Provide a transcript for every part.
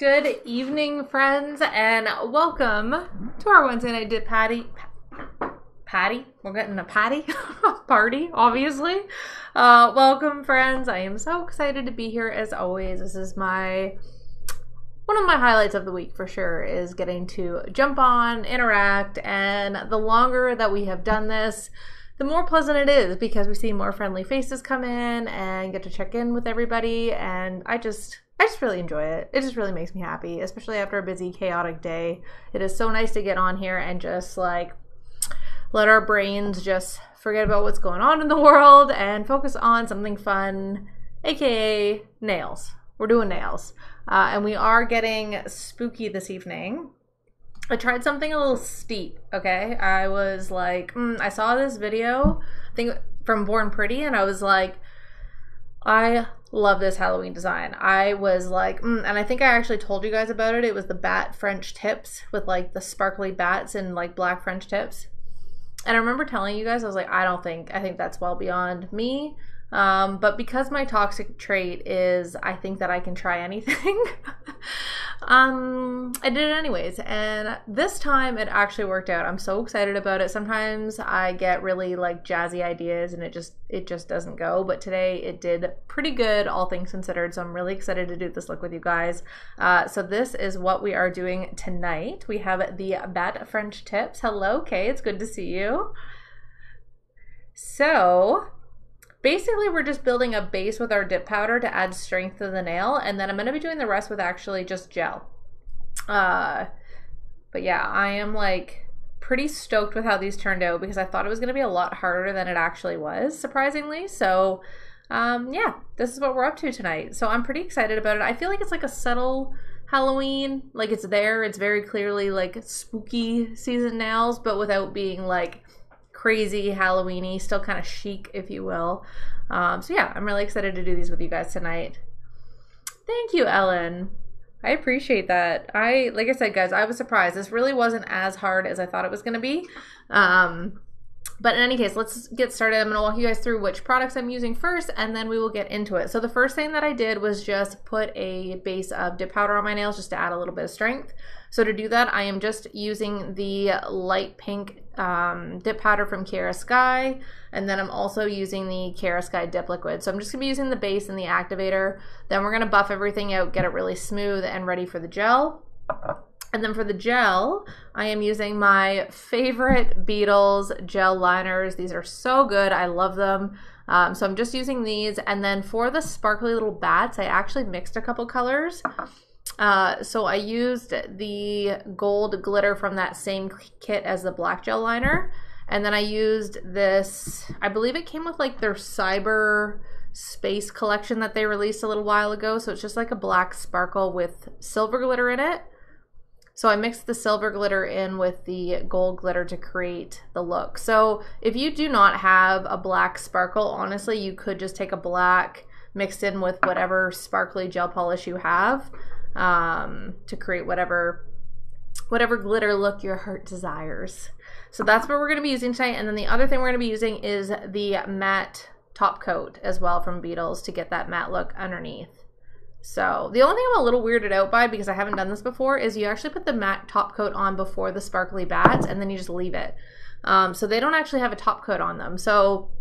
Good evening, friends, and welcome to our Wednesday night dip patty. We're getting a patty party, obviously. Welcome, friends. I am so excited to be here as always. This is one of my highlights of the week for sure, is getting to jump on, interact, and the longer that we have done this, the more pleasant it is because we see more friendly faces come in and get to check in with everybody, and I just really enjoy it. It just really makes me happy, especially after a busy, chaotic day. It is so nice to get on here and just like let our brains just forget about what's going on in the world and focus on something fun, aka nails. We're doing nails. And we are getting spooky this evening. I tried something a little steep, okay? I was like, I saw this video, I think from Born Pretty, and I was like, I love this Halloween design. I was like, and I think I actually told you guys about it. It was the bat French tips with like the sparkly bats and like black French tips. And I remember telling you guys, I was like, I think that's well beyond me. But because my toxic trait is I think that I can try anything, I did it anyways. And this time it actually worked out. I'm so excited about it. Sometimes I get really like jazzy ideas and it just doesn't go. But today it did pretty good, all things considered. So I'm really excited to do this look with you guys. So this is what we are doing tonight. We have the bat French tips. Hello, Kay. It's good to see you. So basically, we're just building a base with our dip powder to add strength to the nail, and then I'm going to be doing the rest with actually just gel. But yeah, I am like pretty stoked with how these turned out because I thought it was going to be a lot harder than it actually was, surprisingly. So yeah, this is what we're up to tonight. So I'm pretty excited about it. I feel like it's like a subtle Halloween, like it's there. It's very clearly like spooky season nails, but without being like crazy Halloween-y, still kind of chic, if you will. So yeah, I'm really excited to do these with you guys tonight. Thank you, Ellen. I appreciate that. Like I said, guys, I was surprised. This really wasn't as hard as I thought it was going to be. But in any case, let's get started. I'm going to walk you guys through which products I'm using first, and then we will get into it. So the first thing that I did was just put a base of dip powder on my nails just to add a little bit of strength. So to do that, I am just using the light pink dip powder from Kiara Sky, and then I'm also using the Kiara Sky dip liquid. So I'm just going to be using the base and the activator. Then we're going to buff everything out, get it really smooth and ready for the gel. And then for the gel, I am using my favorite Beetles gel liners. These are so good. I love them. So I'm just using these. And then for the sparkly little bats, I actually mixed a couple colors. So I used the gold glitter from that same kit as the black gel liner. And then I used this, I believe it came with like their Cyber Space collection that they released a little while ago. So it's just like a black sparkle with silver glitter in it. So I mixed the silver glitter in with the gold glitter to create the look. So if you do not have a black sparkle, honestly, you could just take a black mixed in with whatever sparkly gel polish you have to create whatever glitter look your heart desires. So that's what we're going to be using tonight. And then the other thing we're going to be using is the matte top coat as well from Beetles to get that matte look underneath. So the only thing I'm a little weirded out by, because I haven't done this before, is you actually put the matte top coat on before the sparkly bats and then you just leave it. So they don't actually have a top coat on them. So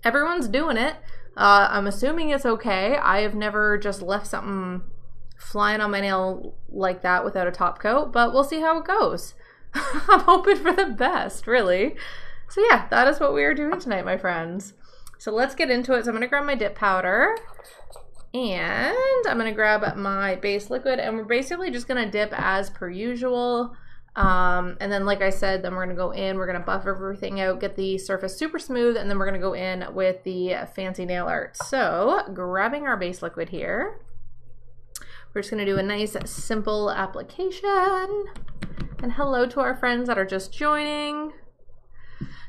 everyone's doing it. I'm assuming it's okay. I have never just left something flying on my nail like that without a top coat, but we'll see how it goes. I'm hoping for the best, really. So yeah, that is what we are doing tonight, my friends. So let's get into it. So I'm going to grab my dip powder. And I'm going to grab my base liquid, and we're basically just going to dip as per usual. And then, like I said, then we're going to go in, we're going to buff everything out, get the surface super smooth, and then we're going to go in with the fancy nail art. So, grabbing our base liquid here, we're just going to do a nice, simple application. And hello to our friends that are just joining.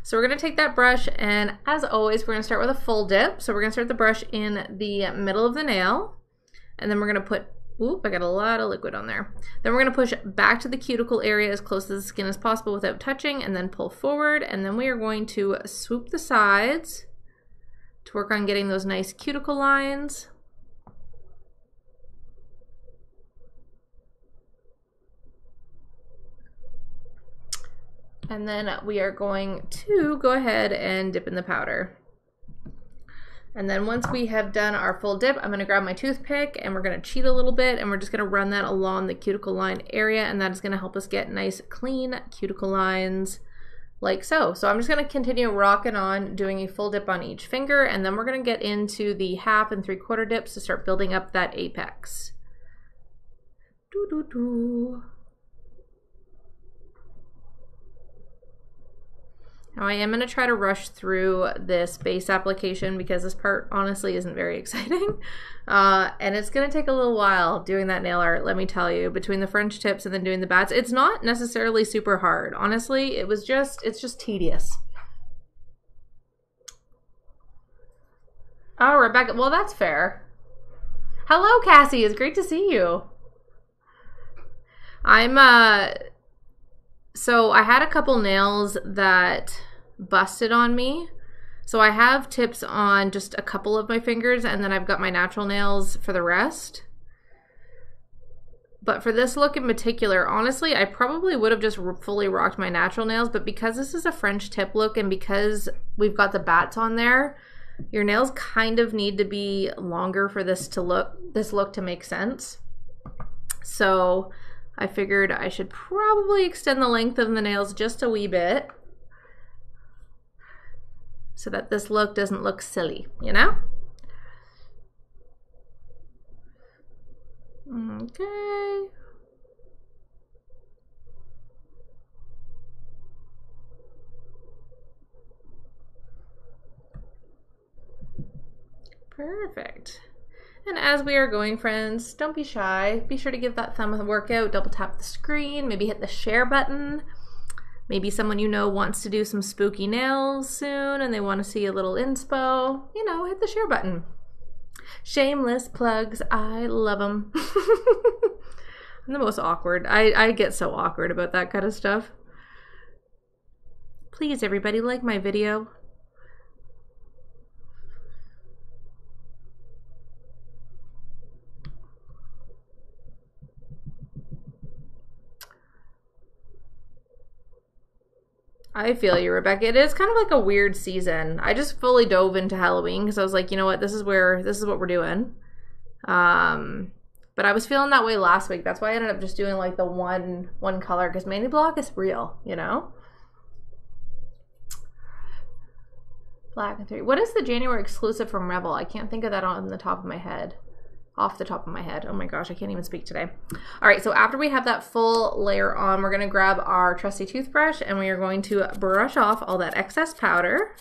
So we're going to take that brush, and as always, we're going to start with a full dip. So we're going to start the brush in the middle of the nail, and then we're going to put, I got a lot of liquid on there. Then we're going to push back to the cuticle area as close to the skin as possible without touching, and then pull forward, and then we are going to swoop the sides to work on getting those nice cuticle lines. And then we are going to go ahead and dip in the powder. And then once we have done our full dip, I'm gonna grab my toothpick and we're gonna cheat a little bit and we're just gonna run that along the cuticle line area, and that is gonna help us get nice, clean cuticle lines like so. So I'm just gonna continue rocking on, doing a full dip on each finger, and then we're gonna get into the 1/2 and 3/4 dips to start building up that apex. Doo doo doo. Now I am going to try to rush through this base application because this part honestly isn't very exciting. And it's going to take a little while doing that nail art, let me tell you, between the French tips and then doing the bats. It's not necessarily super hard. Honestly, it's just tedious. Oh, Rebecca, well, that's fair. Hello, Cassie, it's great to see you. So I had a couple nails that busted on me. So I have tips on just a couple of my fingers, and then I've got my natural nails for the rest. But for this look in particular, honestly, I probably would have just fully rocked my natural nails, but because this is a French tip look and because we've got the bats on there, your nails kind of need to be longer for this look to make sense. So I figured I should probably extend the length of the nails just a wee bit so that this look doesn't look silly, you know? Okay. Perfect. And as we are going, friends, don't be shy. Be sure to give that thumb a workout, double tap the screen, maybe hit the share button. Maybe someone you know wants to do some spooky nails soon and they want to see a little inspo. You know, hit the share button. Shameless plugs. I love them. I'm the most awkward. I get so awkward about that kind of stuff. Please, everybody, like my video. I feel you, Rebecca. It is kind of like a weird season. I just fully dove into Halloween because I was like, you know what, this is what we're doing. But I was feeling that way last week. That's why I ended up just doing like the one color, because Mani Block is real, you know? Black and 3. What is the January exclusive from Rebel? I can't think of that on the top of my head. Off the top of my head. Oh my gosh, I can't even speak today. All right, so after we have that full layer on, we're gonna grab our trusty toothbrush and we are going to brush off all that excess powder.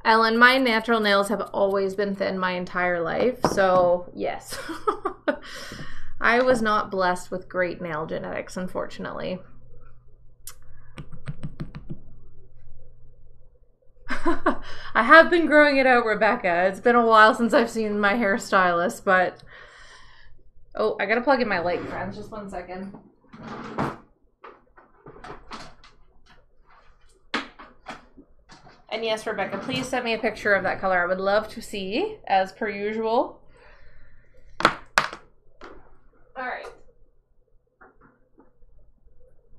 Ellen, my natural nails have always been thin my entire life, so yes. I was not blessed with great nail genetics, unfortunately. I have been growing it out, Rebecca. It's been a while since I've seen my hairstylist, but... Oh, I gotta plug in my light, friends. Just 1 second. And yes, Rebecca, please send me a picture of that color. I would love to see, as per usual. Alright.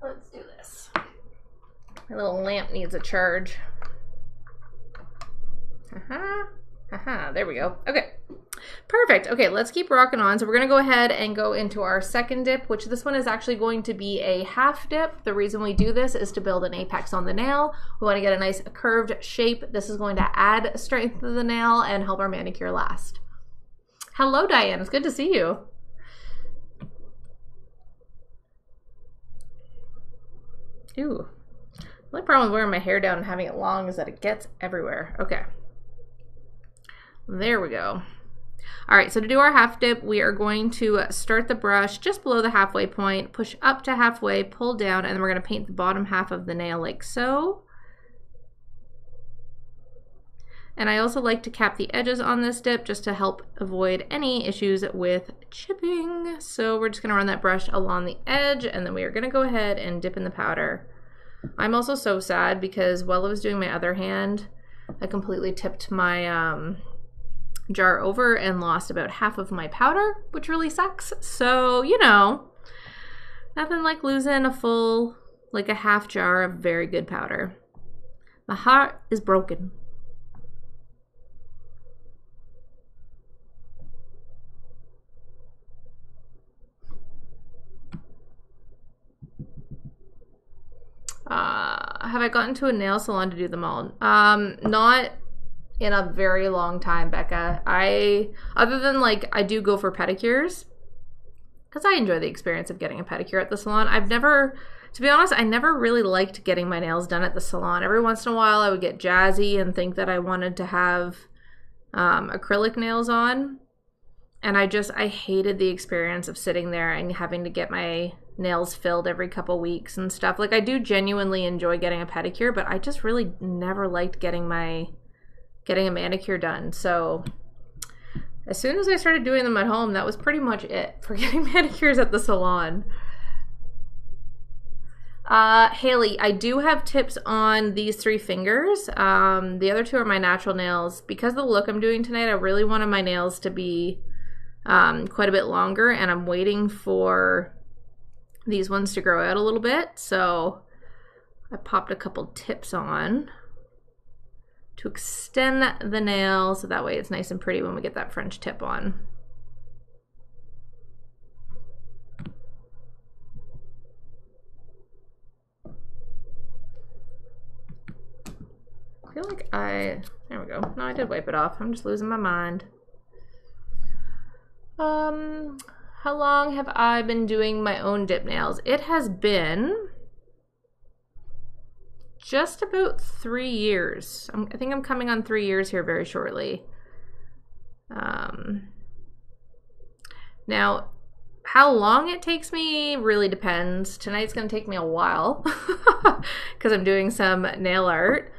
Let's do this. My little lamp needs a charge. There we go. Okay, perfect. Okay, let's keep rocking on. So we're gonna go ahead and go into our second dip, which this one is actually going to be a half dip. The reason we do this is to build an apex on the nail. We want to get a nice curved shape. This is going to add strength to the nail and help our manicure last. Hello, Diane. It's good to see you. Ooh. The only problem with wearing my hair down and having it long is that it gets everywhere. Okay. There we go. All right, so to do our half dip, we are going to start the brush just below the halfway point, push up to halfway, pull down, and then we're going to paint the bottom half of the nail like so. And I also like to cap the edges on this dip just to help avoid any issues with chipping. So we're just going to run that brush along the edge, and then we are going to go ahead and dip in the powder. I'm also so sad because while I was doing my other hand, I completely tipped my jar over and lost about half of my powder, which really sucks. So, you know, Nothing like losing a full, like a half jar of very good powder. My heart is broken. Have I gotten to a nail salon to do them all? Not in a very long time, Becca. Other than like, I do go for pedicures because I enjoy the experience of getting a pedicure at the salon. To be honest, I never really liked getting my nails done at the salon. Every once in a while I would get jazzy and think that I wanted to have acrylic nails on. And I hated the experience of sitting there and having to get my nails filled every couple weeks and stuff. Like, I do genuinely enjoy getting a pedicure, but I just really never liked getting a manicure done. So as soon as I started doing them at home, that was pretty much it for getting manicures at the salon. Haley, I do have tips on these 3 fingers. The other 2 are my natural nails. Because of the look I'm doing tonight, I really wanted my nails to be quite a bit longer, and I'm waiting for these ones to grow out a little bit. So I popped a couple tips on to extend the nail so that way it's nice and pretty when we get that French tip on. I feel like there we go. No, I did wipe it off. I'm just losing my mind. How long have I been doing my own dip nails? It has been just about 3 years. I think I'm coming on 3 years here very shortly. Now, how long it takes me really depends. Tonight's gonna take me a while because I'm doing some nail art.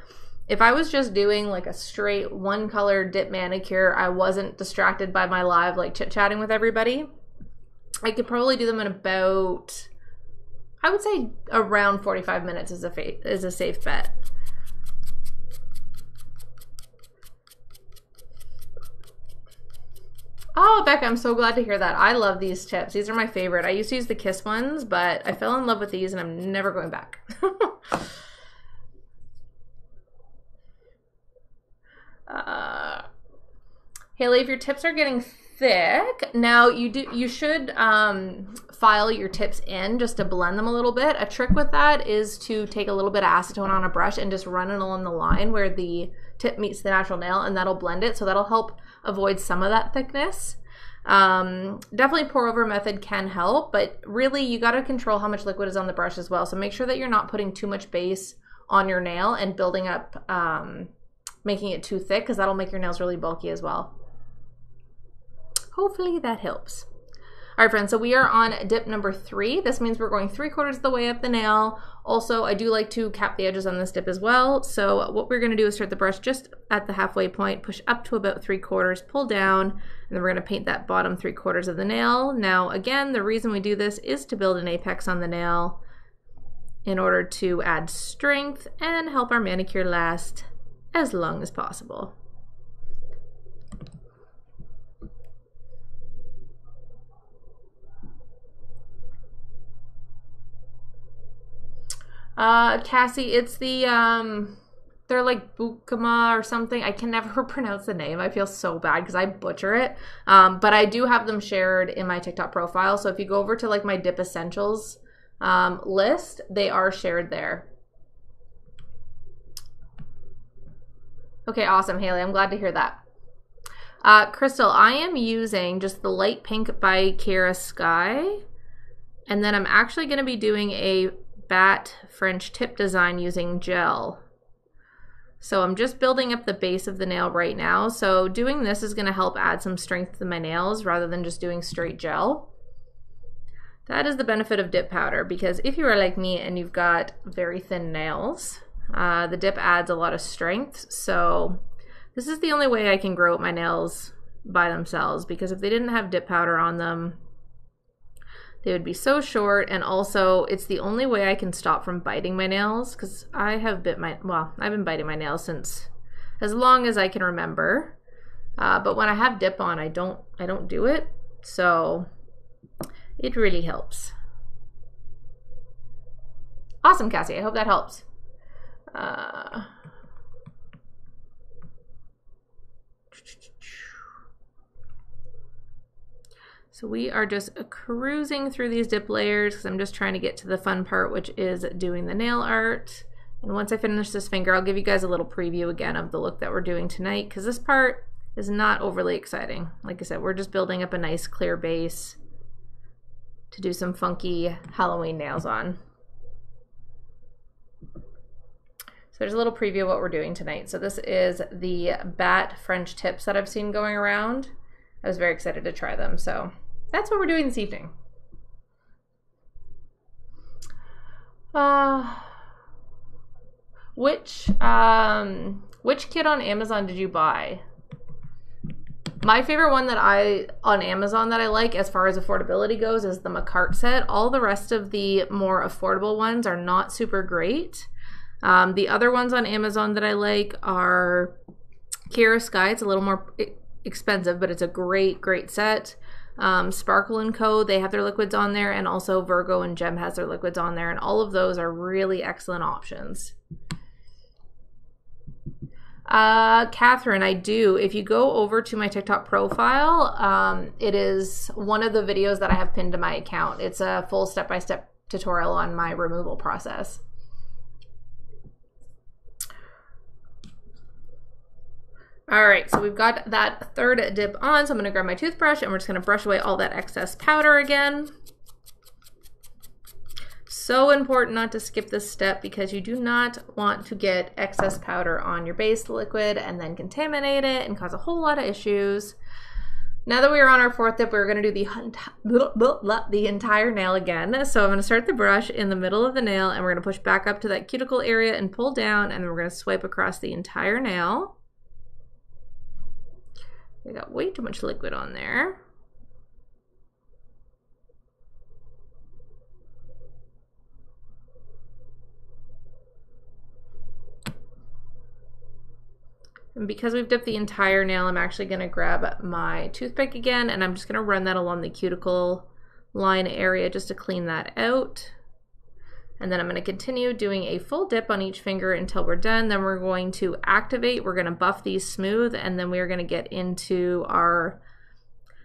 If I was just doing like a straight one color dip manicure, I wasn't distracted by my live like chit-chatting with everybody, I could probably do them in about, I would say around 45 minutes is a safe bet. Oh, Becca, I'm so glad to hear that. I love these tips. These are my favorite. I used to use the Kiss ones, but I fell in love with these and I'm never going back. Haley, if your tips are getting thick, now you should file your tips in just to blend them a little bit. A trick with that is to take a little bit of acetone on a brush and just run it along the line where the tip meets the natural nail, and that'll blend it, so that'll help avoid some of that thickness. Definitely pour over method can help, but really you got to control how much liquid is on the brush as well. So make sure that you're not putting too much base on your nail and building up, making it too thick, because that'll make your nails really bulky as well. Hopefully that helps. All right, friends, so we are on dip number 3. This means we're going 3/4 of the way up the nail. Also, I do like to cap the edges on this dip as well. So what we're gonna do is start the brush just at the halfway point, push up to about 3/4, pull down, and then we're gonna paint that bottom 3/4 of the nail. Now, again, the reason we do this is to build an apex on the nail in order to add strength and help our manicure last as long as possible. Cassie, it's the, they're like Bukama or something. I can never pronounce the name. I feel so bad because I butcher it. But I do have them shared in my TikTok profile. So if you go over to like my Dip Essentials list, they are shared there. Okay, awesome, Haley. I'm glad to hear that. Crystal, I am using just the light pink by Kara Sky. And then I'm actually going to be doing a bat French tip design using gel. So I'm just building up the base of the nail right now. So doing this is going to help add some strength to my nails rather than just doing straight gel. That is the benefit of dip powder, because if you are like me and you've got very thin nails, the dip adds a lot of strength. So this is the only way I can grow out my nails by themselves, because if they didn't have dip powder on them, they would be so short. And also it's the only way I can stop from biting my nails, because I have I've been biting my nails since as long as I can remember. But when I have dip on, I don't do it. So it really helps. Awesome, Cassie. I hope that helps. So we are just cruising through these dip layers because I'm just trying to get to the fun part, which is doing the nail art. And once I finish this finger, I'll give you guys a little preview again of the look that we're doing tonight, because this part is not overly exciting. Like I said, we're just building up a nice clear base to do some funky Halloween nails on. So there's a little preview of what we're doing tonight. So this is the bat French tips that I've seen going around. I was very excited to try them. So that's what we're doing this evening. Which kit on Amazon did you buy? My favorite one on Amazon that I like as far as affordability goes is the Manicure set. All the rest of the more affordable ones are not super great. The other ones on Amazon that I like are Kira Sky. It's a little more expensive, but it's a great set. Sparkle & Co., they have their liquids on there, and also Virgo and Gem has their liquids on there, and all of those are really excellent options. Catherine, I do. If you go over to my TikTok profile, it is one of the videos that I have pinned to my account. It's a full step-by-step tutorial on my removal process. All right, so we've got that third dip on, so I'm gonna grab my toothbrush and we're just gonna brush away all that excess powder again. So important not to skip this step because you do not want to get excess powder on your base liquid and then contaminate it and cause a whole lot of issues. Now that we are on our fourth dip, we're gonna do the entire nail again. So I'm gonna start the brush in the middle of the nail and we're gonna push back up to that cuticle area and pull down, and then we're gonna swipe across the entire nail. We got way too much liquid on there. And because we've dipped the entire nail, I'm actually gonna grab my toothpick again and I'm just gonna run that along the cuticle line area just to clean that out. And then I'm gonna continue doing a full dip on each finger until we're done. Then we're going to activate, we're gonna buff these smooth, and then we're gonna get into our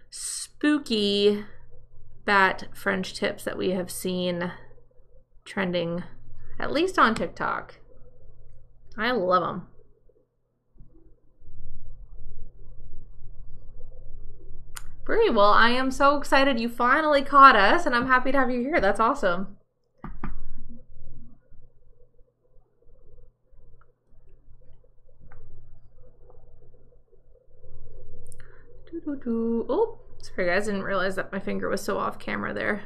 spooky bat French tips that we have seen trending, at least on TikTok. I love them. Brie, well, I am so excited you finally caught us, and I'm happy to have you here. That's awesome. Oh, sorry guys, didn't realize that my finger was so off camera there.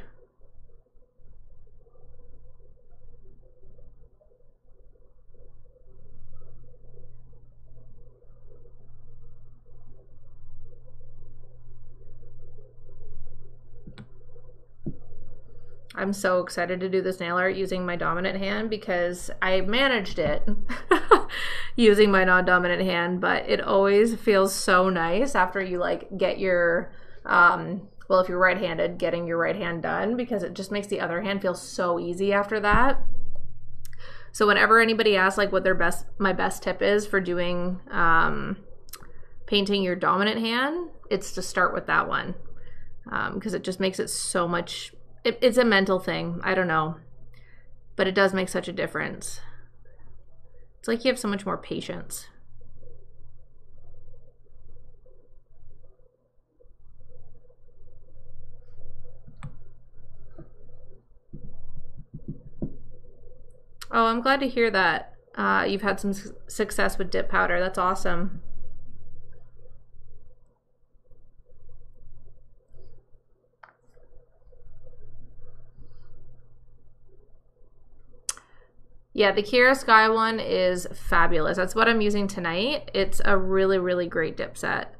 I'm so excited to do this nail art using my dominant hand because I managed it using my non-dominant hand, but it always feels so nice after you like get your, well, if you're right-handed, getting your right hand done, because it just makes the other hand feel so easy after that. So whenever anybody asks like what my best tip is for doing painting your dominant hand, it's to start with that one, because it just makes it so much. It's a mental thing, I don't know, but it does make such a difference. It's like you have so much more patience. Oh, I'm glad to hear that you've had some success with dip powder. That's awesome. Yeah, the Kira Sky one is fabulous. That's what I'm using tonight. It's a really, really great dip set.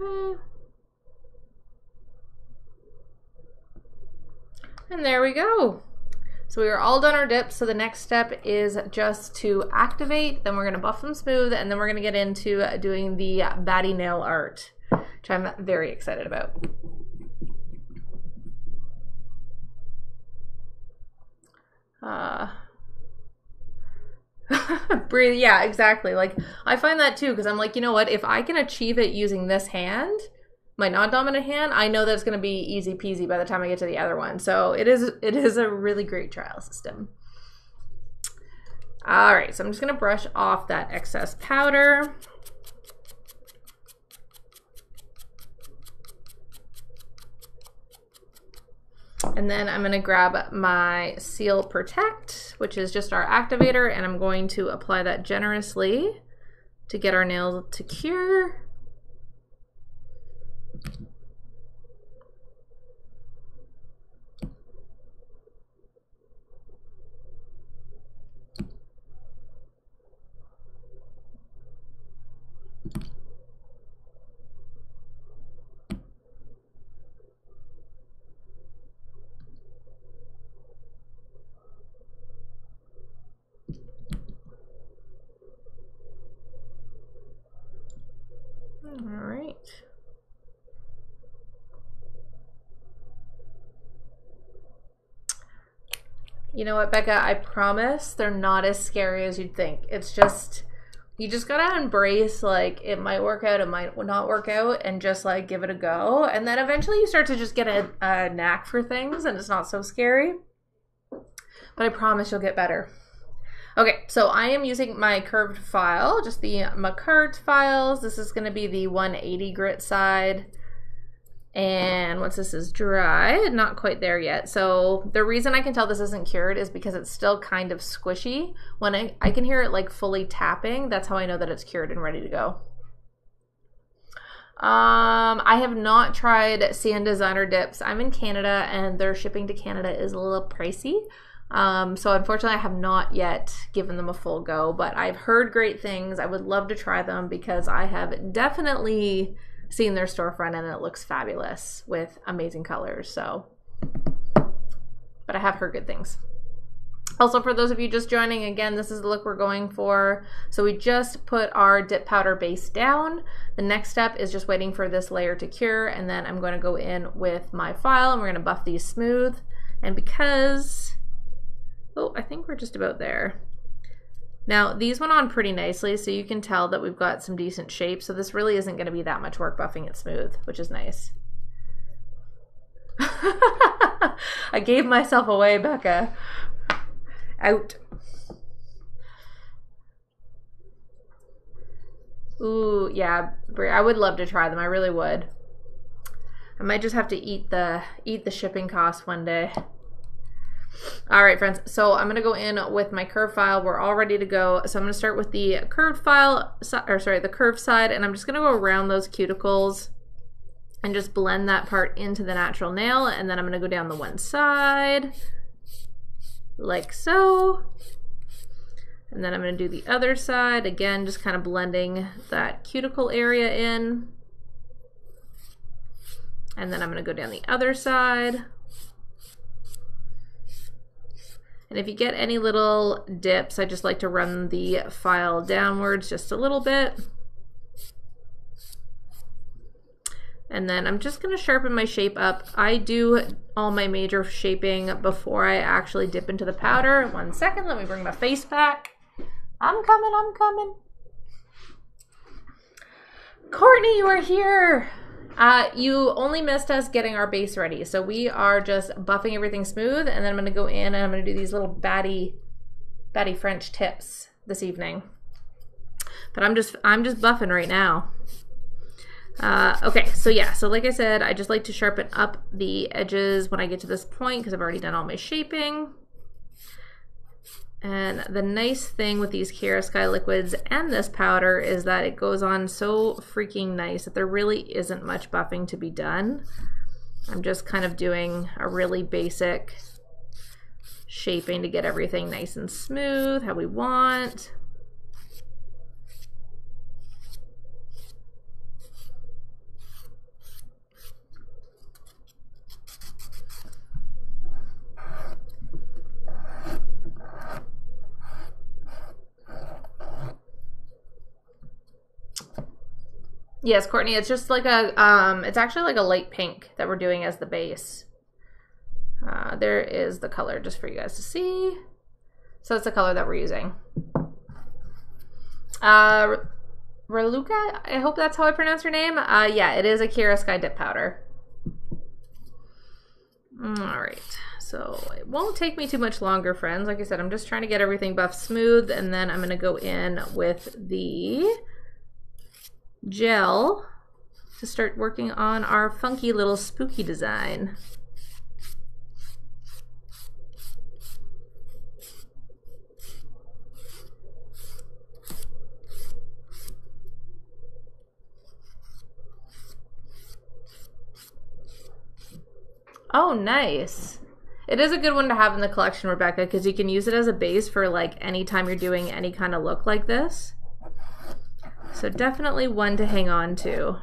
Okay. And there we go. So we are all done our dips. So the next step is just to activate. Then we're going to buff them smooth, and then we're going to get into doing the batty nail art, which I'm very excited about. Breathe. Yeah, exactly. Like I find that too, because I'm like, you know what? If I can achieve it using this hand, my non-dominant hand, I know that's going to be easy peasy by the time I get to the other one. So it is a really great trial system. All right, so I'm just going to brush off that excess powder. And then I'm going to grab my Seal Protect, which is just our activator, and I'm going to apply that generously to get our nails to cure. All right. You know what, Becca? I promise they're not as scary as you'd think. It's just, you just gotta embrace, like, it might work out, it might not work out, and just, like, give it a go. And then eventually you start to just get a knack for things, and it's not so scary. But I promise you'll get better. Okay, so I am using my curved file, just the Manicure files. This is going to be the 180 grit side. And once this is dry, not quite there yet. So the reason I can tell this isn't cured is because it's still kind of squishy. When I can hear it like fully tapping, that's how I know that it's cured and ready to go. I have not tried CN Designer dips. I'm in Canada and their shipping to Canada is a little pricey. So unfortunately I have not yet given them a full go, but I've heard great things. I would love to try them because I have definitely seen their storefront and it looks fabulous with amazing colors. So, but I have heard good things. Also, for those of you just joining, again, this is the look we're going for. So we just put our dip powder base down. The next step is just waiting for this layer to cure, and then I'm going to go in with my file and we're going to buff these smooth. And because, oh, I think we're just about there. Now, these went on pretty nicely, so you can tell that we've got some decent shape. So this really isn't going to be that much work buffing it smooth, which is nice. I gave myself away, Becca. Out. Ooh, yeah, I would love to try them. I really would. I might just have to eat the shipping costs one day. All right, friends, so I'm going to go in with my curve file. We're all ready to go. So I'm going to start with the curved file, or sorry, the curved side, and I'm just going to go around those cuticles and just blend that part into the natural nail. And then I'm going to go down the one side, like so. And then I'm going to do the other side, again, just kind of blending that cuticle area in. And then I'm going to go down the other side. And if you get any little dips, I just like to run the file downwards just a little bit. And then I'm just going to sharpen my shape up. I do all my major shaping before I actually dip into the powder. 1 second, let me bring my face back. I'm coming, I'm coming. Courtney, you are here. You only missed us getting our base ready. So we are just buffing everything smooth, and then I'm going to go in and I'm going to do these little batty French tips this evening. But I'm just buffing right now. Okay, so yeah, so like I said, I just like to sharpen up the edges when I get to this point because I've already done all my shaping. And the nice thing with these Kiara Sky liquids and this powder is that it goes on so freaking nice that there really isn't much buffing to be done. I'm just kind of doing a really basic shaping to get everything nice and smooth, how we want. Yes, Courtney, it's just like a, it's actually like a light pink that we're doing as the base. There is the color just for you guys to see. So it's the color that we're using. Raluca, I hope that's how I pronounce your name. Yeah, it is a Kira Sky dip powder. All right, so it won't take me too much longer, friends. Like I said, I'm just trying to get everything buff smooth, and then I'm gonna go in with the gel to start working on our funky little spooky design. Oh, nice. It is a good one to have in the collection, Rebecca, because you can use it as a base for like anytime you're doing any kind of look like this. So definitely one to hang on to.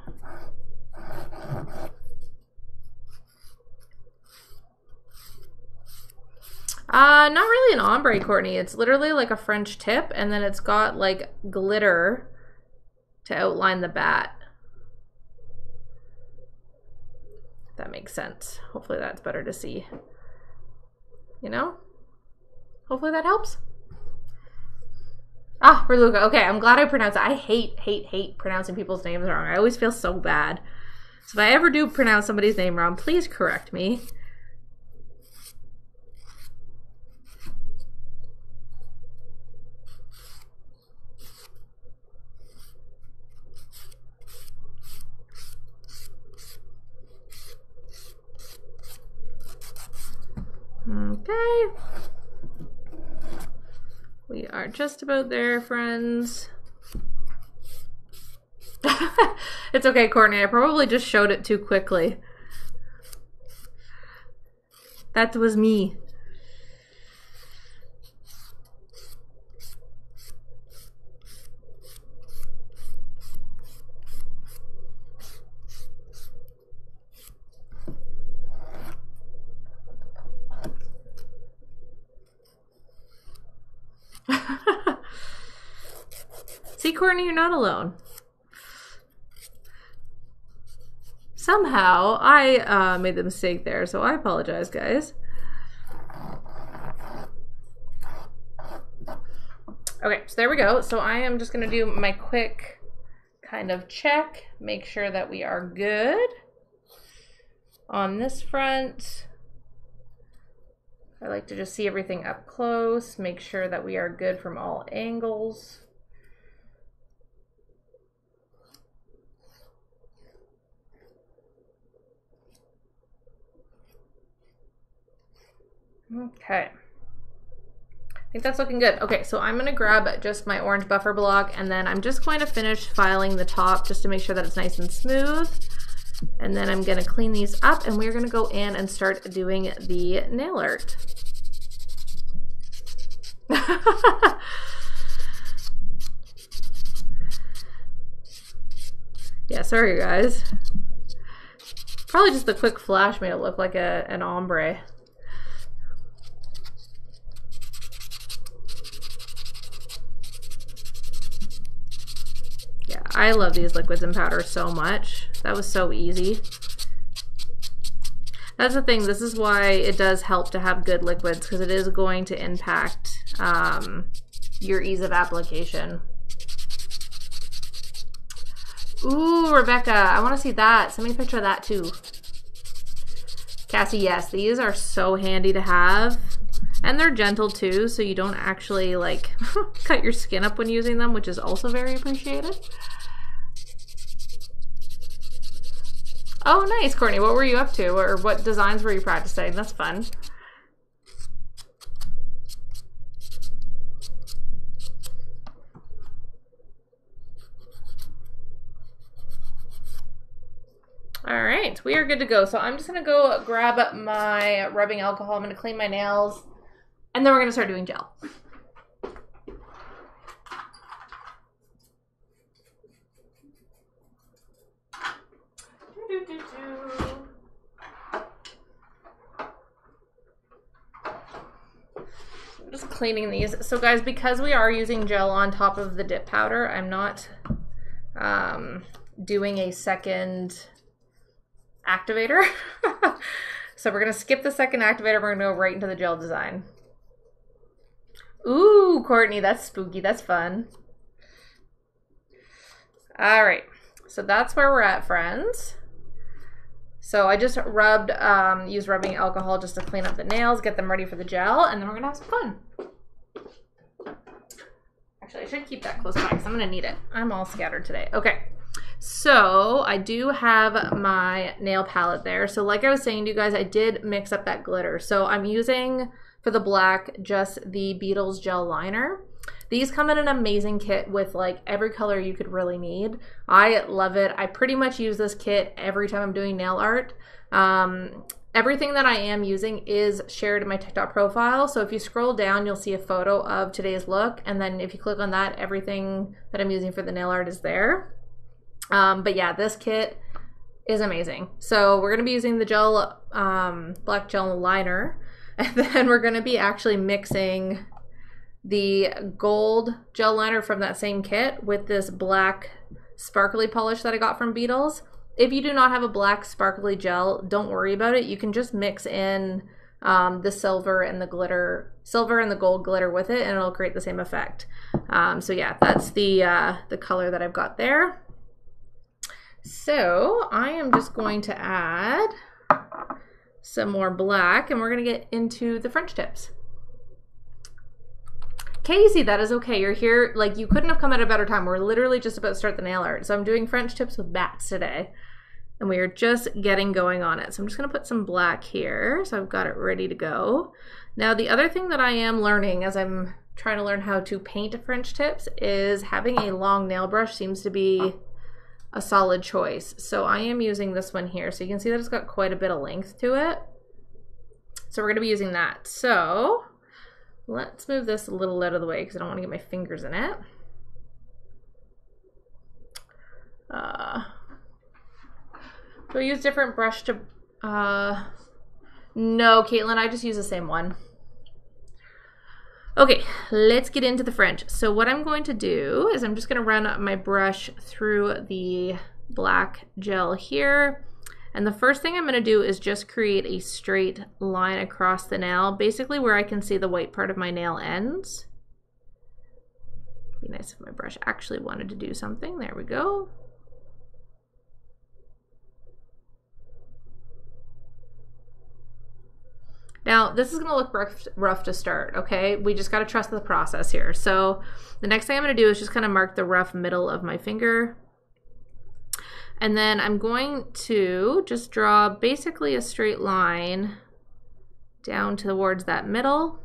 Not really an ombre, Courtney. It's literally like a French tip, and then it's got like glitter to outline the bat. If that makes sense. Hopefully that's better to see. You know? Hopefully that helps. Ah, Raluca. Okay, I'm glad I pronounced it. I hate pronouncing people's names wrong. I always feel so bad. So if I ever do pronounce somebody's name wrong, please correct me. Okay. We are just about there, friends. It's okay, Courtney. I probably just showed it too quickly. That was me. See, Courtney, you're not alone. Somehow, I made the mistake there, so I apologize, guys. Okay, so there we go. So I am just going to do my quick kind of check, make sure that we are good on this front. I like to just see everything up close, make sure that we are good from all angles. Okay. I think that's looking good. Okay, so I'm gonna grab just my orange buffer block, and then I'm just going to finish filing the top just to make sure that it's nice and smooth. And then I'm gonna clean these up, and we're gonna go in and start doing the nail art. Yeah, sorry guys. Probably just the quick flash made it look like an ombre. Yeah, I love these liquids and powders so much. That was so easy. That's the thing, this is why it does help to have good liquids, because it is going to impact your ease of application. Ooh, Rebecca, I want to see that. Send me a picture of that too. Cassie, yes, these are so handy to have. And they're gentle too, so you don't actually like cut your skin up when using them, which is also very appreciated. Oh, nice, Courtney. What were you up to? Or what designs were you practicing? That's fun. All right, we are good to go. So I'm just gonna go grab my rubbing alcohol. I'm gonna clean my nails, and then we're gonna start doing gel. Just cleaning these. So guys, because we are using gel on top of the dip powder, I'm not doing a second activator. So we're gonna skip the second activator. We're gonna go right into the gel design. Ooh, Courtney, that's spooky. That's fun. All right, so that's where we're at, friends. So I just used rubbing alcohol just to clean up the nails, get them ready for the gel, and then we're gonna have some fun. Actually, I should keep that close by because I'm gonna need it. I'm all scattered today. Okay. So I do have my nail palette there. So like I was saying to you guys, I did mix up that glitter. So I'm using, for the black, just the Beetles gel liner. These come in an amazing kit with like every color you could really need. I love it. I pretty much use this kit every time I'm doing nail art. Everything that I am using is shared in my TikTok profile. So if you scroll down, you'll see a photo of today's look. And then if you click on that, everything that I'm using for the nail art is there. But yeah, this kit is amazing. So we're going to be using the gel, black gel liner, and then we're going to be actually mixing the gold gel liner from that same kit with this black sparkly polish that I got from Beetles. If you do not have a black sparkly gel, don't worry about it. You can just mix in the silver and the gold glitter with it, and it'll create the same effect. So yeah, that's the color that I've got there. So I am just going to add some more black, and we're going to get into the French tips. Casey, that is okay. You're here, like, you couldn't have come at a better time. We're literally just about to start the nail art. So I'm doing French tips with bats today, and we are just getting going on it. So I'm just going to put some black here. So I've got it ready to go. Now, the other thing that I am learning as I'm trying to learn how to paint French tips is having a long nail brush seems to be a solid choice. So I am using this one here. So you can see that it's got quite a bit of length to it. So we're going to be using that. So let's move this a little out of the way because I don't want to get my fingers in it. Do I use different brush to... No, Caitlin, I just use the same one. Okay, let's get into the French. So what I'm going to do is I'm just going to run my brush through the black gel here. And the first thing I'm going to do is just create a straight line across the nail, basically where I can see the white part of my nail ends. It'd be nice if my brush actually wanted to do something. There we go. Now, this is going to look rough to start, okay? We just got to trust the process here. So the next thing I'm going to do is just kind of mark the rough middle of my finger. And then I'm going to just draw basically a straight line down towards that middle.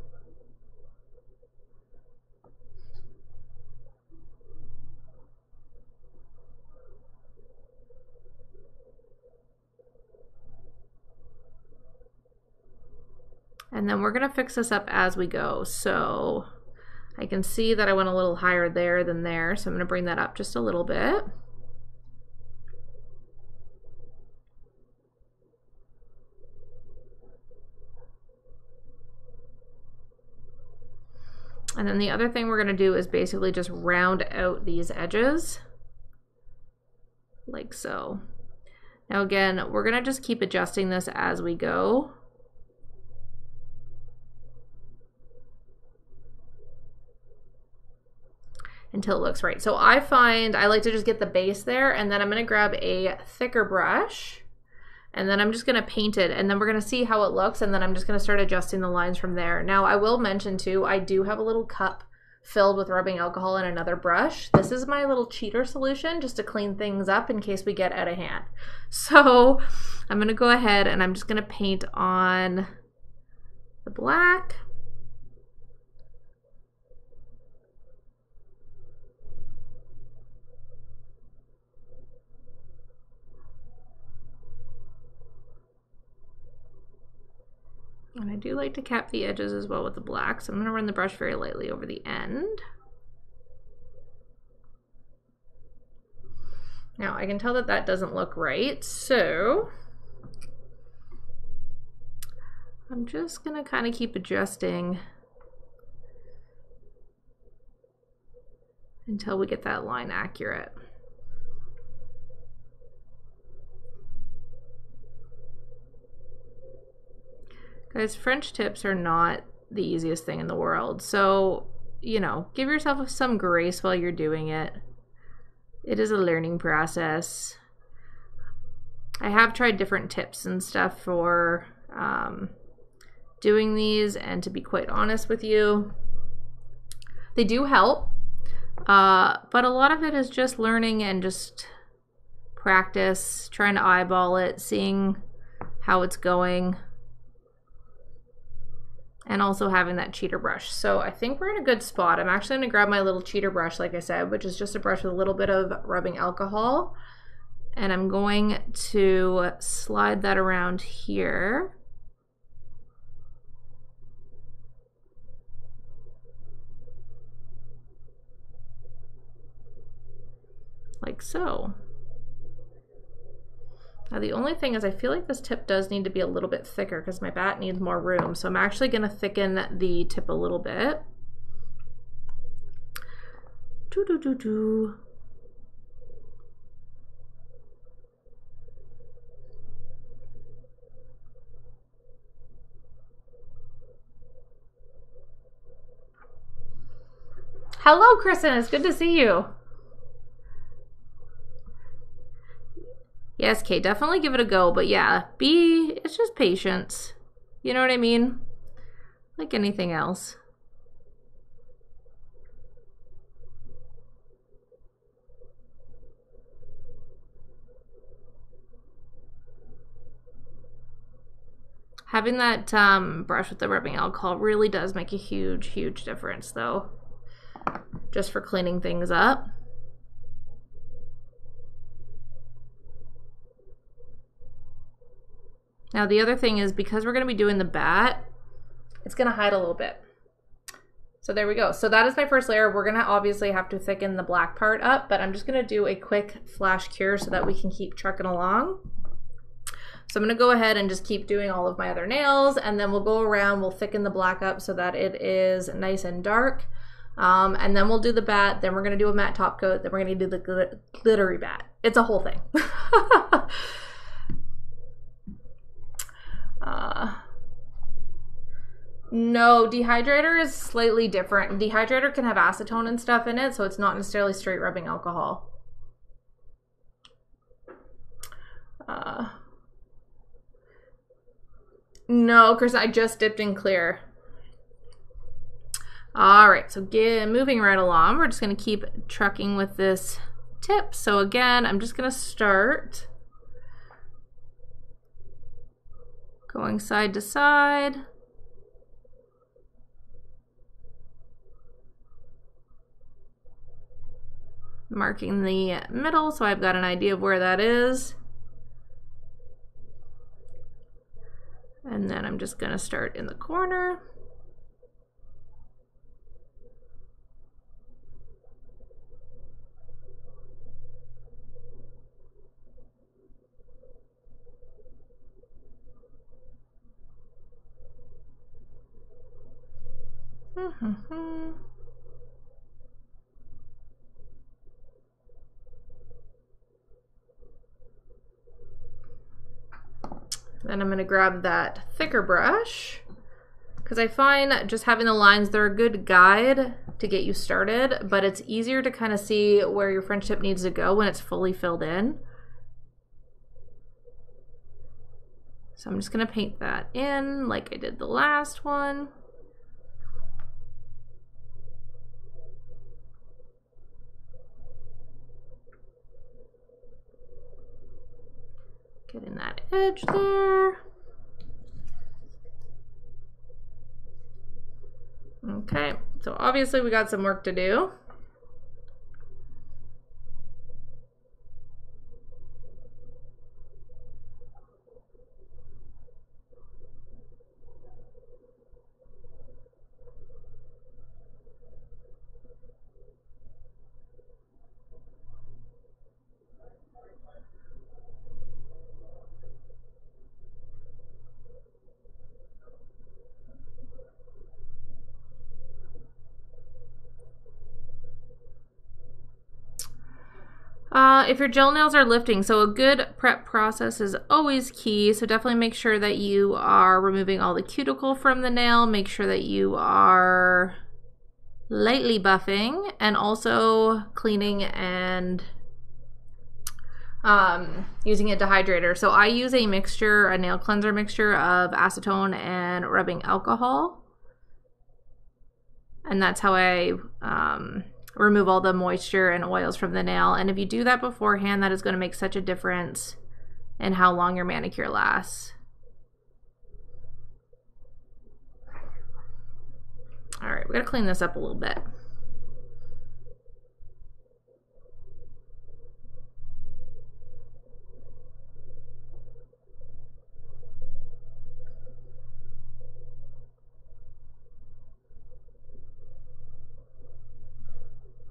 And then we're going to fix this up as we go. So I can see that I went a little higher there than there. So I'm going to bring that up just a little bit. And then the other thing we're going to do is basically just round out these edges like so. Now again, we're going to just keep adjusting this as we go. Until it looks right. So I find I like to just get the base there, and then I'm going to grab a thicker brush, and then I'm just going to paint it, and then we're going to see how it looks, and then I'm just going to start adjusting the lines from there. Now I will mention too, I do have a little cup filled with rubbing alcohol and another brush. This is my little cheater solution just to clean things up in case we get out of hand. So I'm going to go ahead and I'm just going to paint on the black. And I do like to cap the edges as well with the black, so I'm going to run the brush very lightly over the end. Now I can tell that that doesn't look right, so I'm just going to kind of keep adjusting until we get that line accurate. Guys, French tips are not the easiest thing in the world. So, you know, give yourself some grace while you're doing it. It is a learning process. I have tried different tips and stuff for doing these, and to be quite honest with you, they do help, but a lot of it is just learning and just practice, trying to eyeball it, seeing how it's going, and also having that cheater brush. So I think we're in a good spot. I'm actually going to grab my little cheater brush, like I said, which is just a brush with a little bit of rubbing alcohol, and I'm going to slide that around here. Like so. Now the only thing is I feel like this tip does need to be a little bit thicker because my bat needs more room. So I'm actually going to thicken the tip a little bit. Hello, Kristen. It's good to see you. Yes, Kate, definitely give it a go. But yeah, it's just patience. You know what I mean? Like anything else. Having that brush with the rubbing alcohol really does make a huge, huge difference, though. Just for cleaning things up. Now the other thing is, because we're going to be doing the bat, it's going to hide a little bit. So there we go. So that is my first layer. We're going to obviously have to thicken the black part up, but I'm just going to do a quick flash cure so that we can keep trucking along. So I'm going to go ahead and just keep doing all of my other nails, and then we'll go around, we'll thicken the black up so that it is nice and dark. And then we'll do the bat, then we're going to do a matte top coat, then we're going to do the glittery bat. It's a whole thing. No, dehydrator is slightly different. Dehydrator can have acetone and stuff in it, so it's not necessarily straight rubbing alcohol. No, Chris, I just dipped in clear. All right, so moving right along, we're just going to keep trucking with this tip. So again, I'm just going to start going side to side. Marking the middle so I've got an idea of where that is. And then I'm just going to start in the corner. Then I'm going to grab that thicker brush, because I find just having the lines, they're a good guide to get you started, but it's easier to kind of see where your French tip needs to go when it's fully filled in. So I'm just going to paint that in like I did the last one. Getting that edge there. Okay, so obviously we got some work to do. If your gel nails are lifting, so a good prep process is always key. So definitely make sure that you are removing all the cuticle from the nail. Make sure that you are lightly buffing and also cleaning and using a dehydrator. So I use a mixture, a nail cleanser mixture of acetone and rubbing alcohol. And that's how I remove all the moisture and oils from the nail. And if you do that beforehand, that is going to make such a difference in how long your manicure lasts. All right, we gotta clean this up a little bit.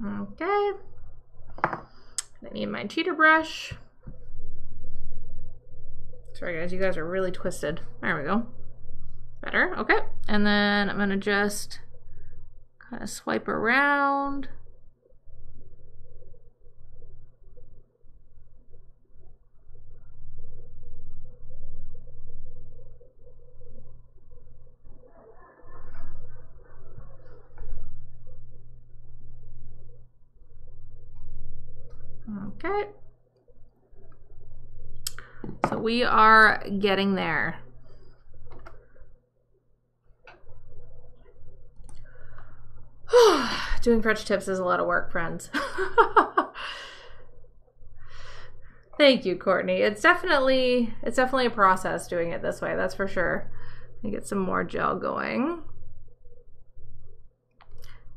Okay. I need my cheater brush. Sorry guys, you guys are really twisted. There we go. Better, okay. And then I'm gonna just kind of swipe around. Okay. So we are getting there. Doing French tips is a lot of work, friends. Thank you, Courtney. It's definitely a process doing it this way, that's for sure. Let me get some more gel going.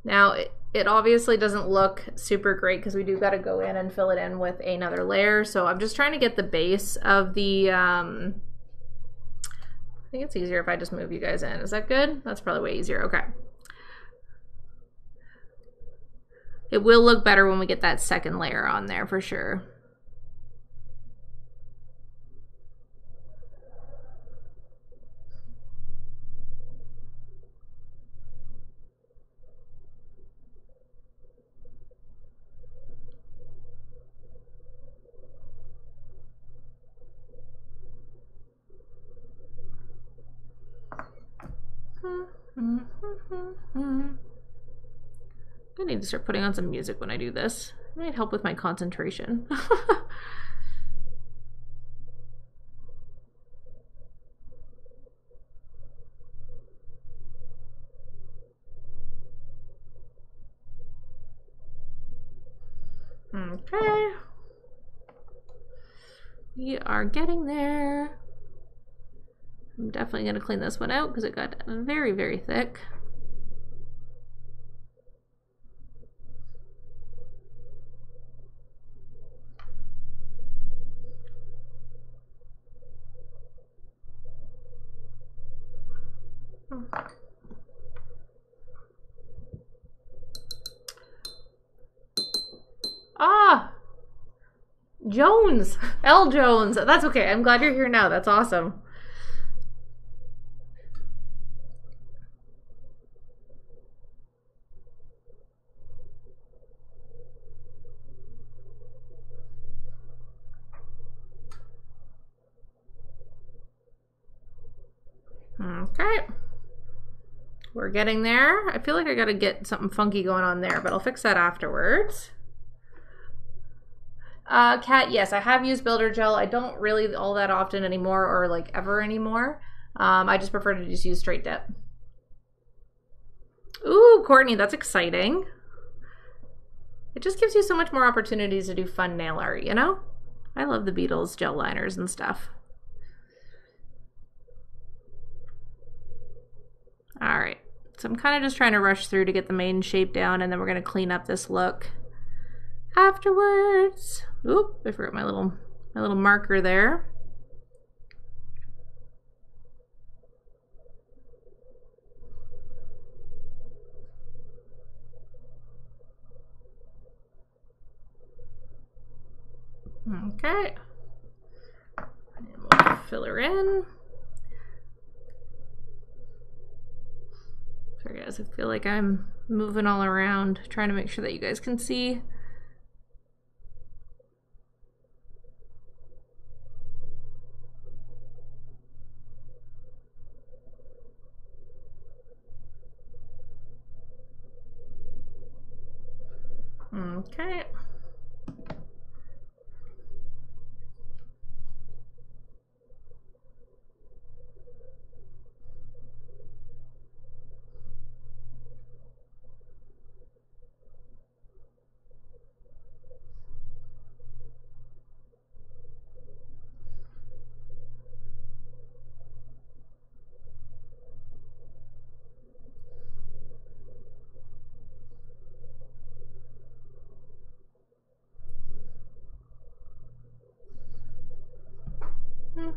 Now, it obviously doesn't look super great because we do got to go in and fill it in with another layer. So I'm just trying to get the base of the, I think it's easier if I just move you guys in. Is that good? That's probably way easier. Okay. It will look better when we get that second layer on there for sure. I need to start putting on some music when I do this. It might help with my concentration. Okay. We are getting there. I'm definitely going to clean this one out because it got very, very thick. Ah! Jones! L. Jones! That's okay. I'm glad you're here now. That's awesome. Okay. We're getting there. I feel like I gotta get something funky going on there, but I'll fix that afterwards. Kat, yes, I have used builder gel. I don't really all that often anymore, or like ever anymore. I just prefer to just use straight dip. Ooh, Courtney, that's exciting. It just gives you so much more opportunities to do fun nail art, you know? I love the Beatles gel liners and stuff. All right, so I'm kind of just trying to rush through to get the main shape down, and then we're gonna clean up this look afterwards. Oop, I forgot my little marker there. Okay, and we'll fill her in. Sorry guys, I feel like I'm moving all around, trying to make sure that you guys can see. Okay. I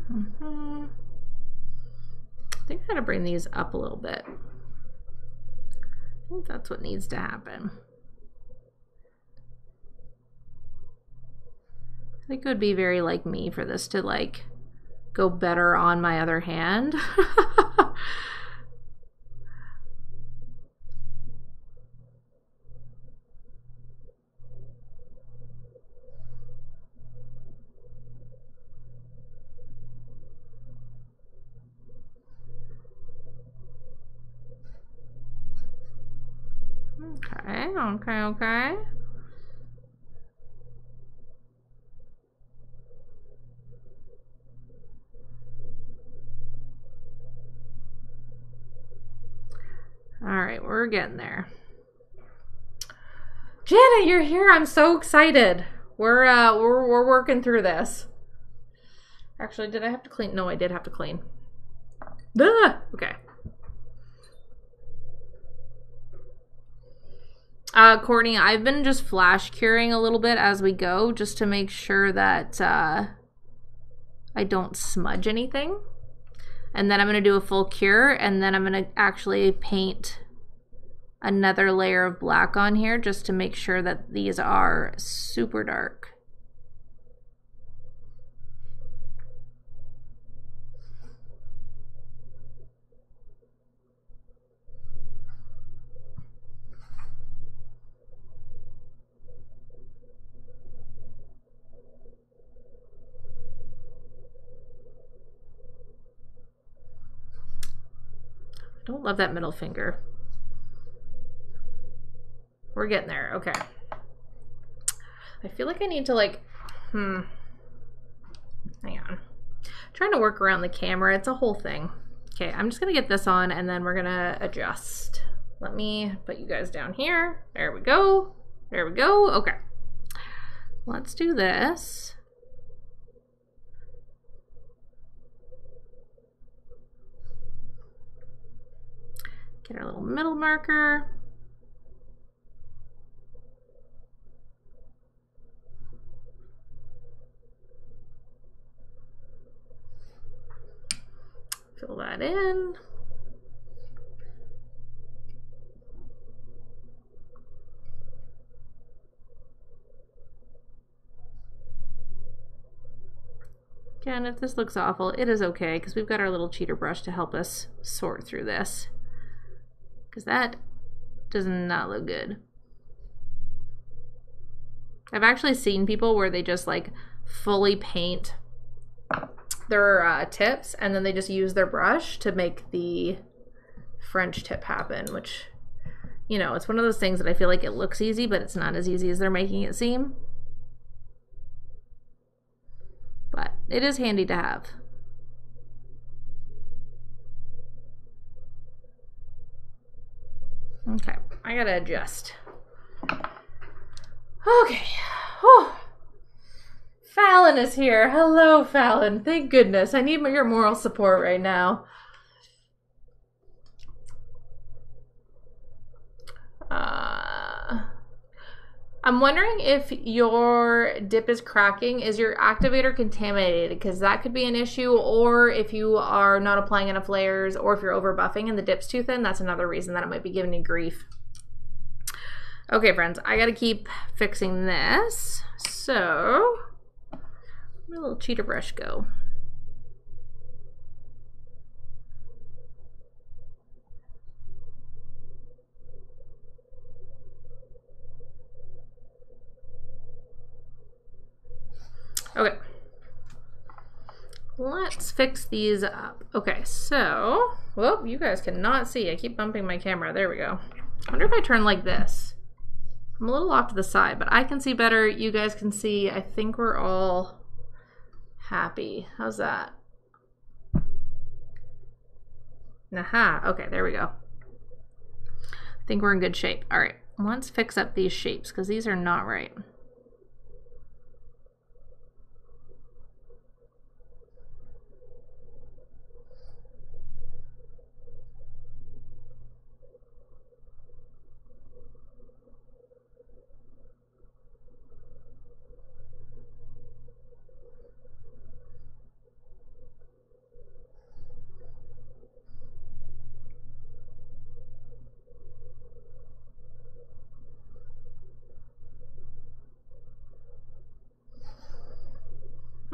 think I gotta bring these up a little bit. I think that's what needs to happen. I think it would be very like me for this to like go better on my other hand. Okay. All right, we're getting there. Janet, you're here. I'm so excited. We're working through this. Actually, did I have to clean? No, I did have to clean. Okay. Courtney, I've been just flash curing a little bit as we go, just to make sure that I don't smudge anything. And then I'm going to do a full cure, and then I'm going to actually paint another layer of black on here just to make sure that these are super dark. Don't love that middle finger. We're getting there. Okay. I feel like I need to like, hang on. I'm trying to work around the camera. It's a whole thing. Okay, I'm just gonna get this on and then we're gonna adjust. Let me put you guys down here. There we go. There we go. Okay. Let's do this. Get our little middle marker. Fill that in. Again, if this looks awful, it is okay because we've got our little cheater brush to help us sort through this. Because that does not look good. I've actually seen people where they just like fully paint their tips and then they just use their brush to make the French tip happen, which, you know, it's one of those things that I feel like it looks easy, but it's not as easy as they're making it seem. But it is handy to have. Okay, I gotta adjust. Okay. Oh. Fallon is here. Hello, Fallon. Thank goodness. I need your moral support right now. I'm wondering if your dip is cracking. Is your activator contaminated? Because that could be an issue, or if you are not applying enough layers, or if you're over buffing and the dip's too thin, that's another reason that it might be giving you grief. Okay, friends, I gotta keep fixing this. So, where'd my little cheater brush go? Okay, let's fix these up. Okay, so, whoop, you guys cannot see. I keep bumping my camera. There we go. I wonder if I turn like this. I'm a little off to the side, but I can see better. You guys can see. I think we're all happy. How's that? Aha. Okay, there we go. I think we're in good shape. All right, let's fix up these shapes because these are not right.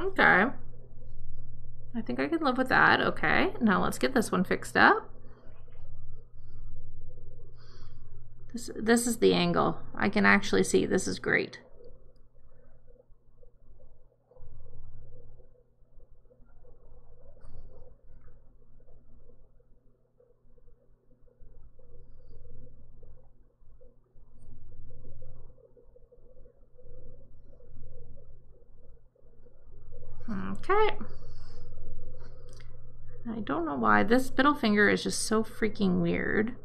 Okay. I think I can live with that. Okay, now let's get this one fixed up. This is the angle. I can actually see. This is great. Okay. I don't know why this middle finger is just so freaking weird.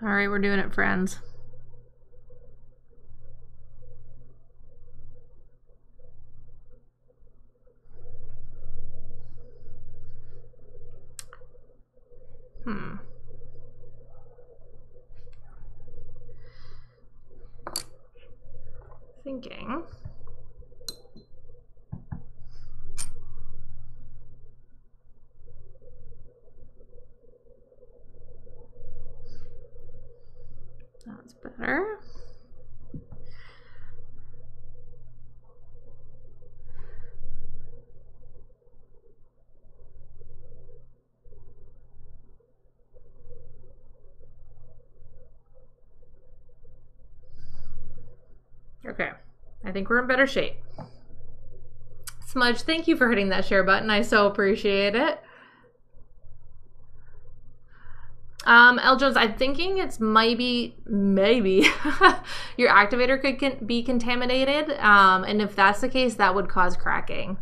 All right, we're doing it, friends. Thinking. That's better. Okay, I think we're in better shape. Smudge, thank you for hitting that share button. I so appreciate it. L. Jones, I'm thinking it's maybe your activator could be contaminated. And if that's the case, that would cause cracking.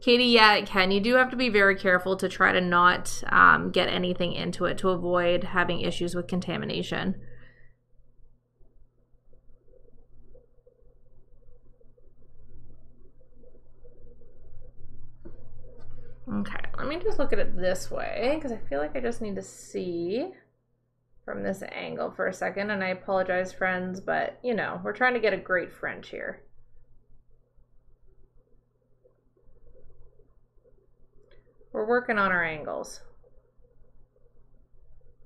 Katie, yeah, it can. You do have to be very careful to try to not get anything into it to avoid having issues with contamination. Okay, let me just look at it this way because I feel like I just need to see from this angle for a second. And I apologize, friends, but you know, we're trying to get a great French here. We're working on our angles.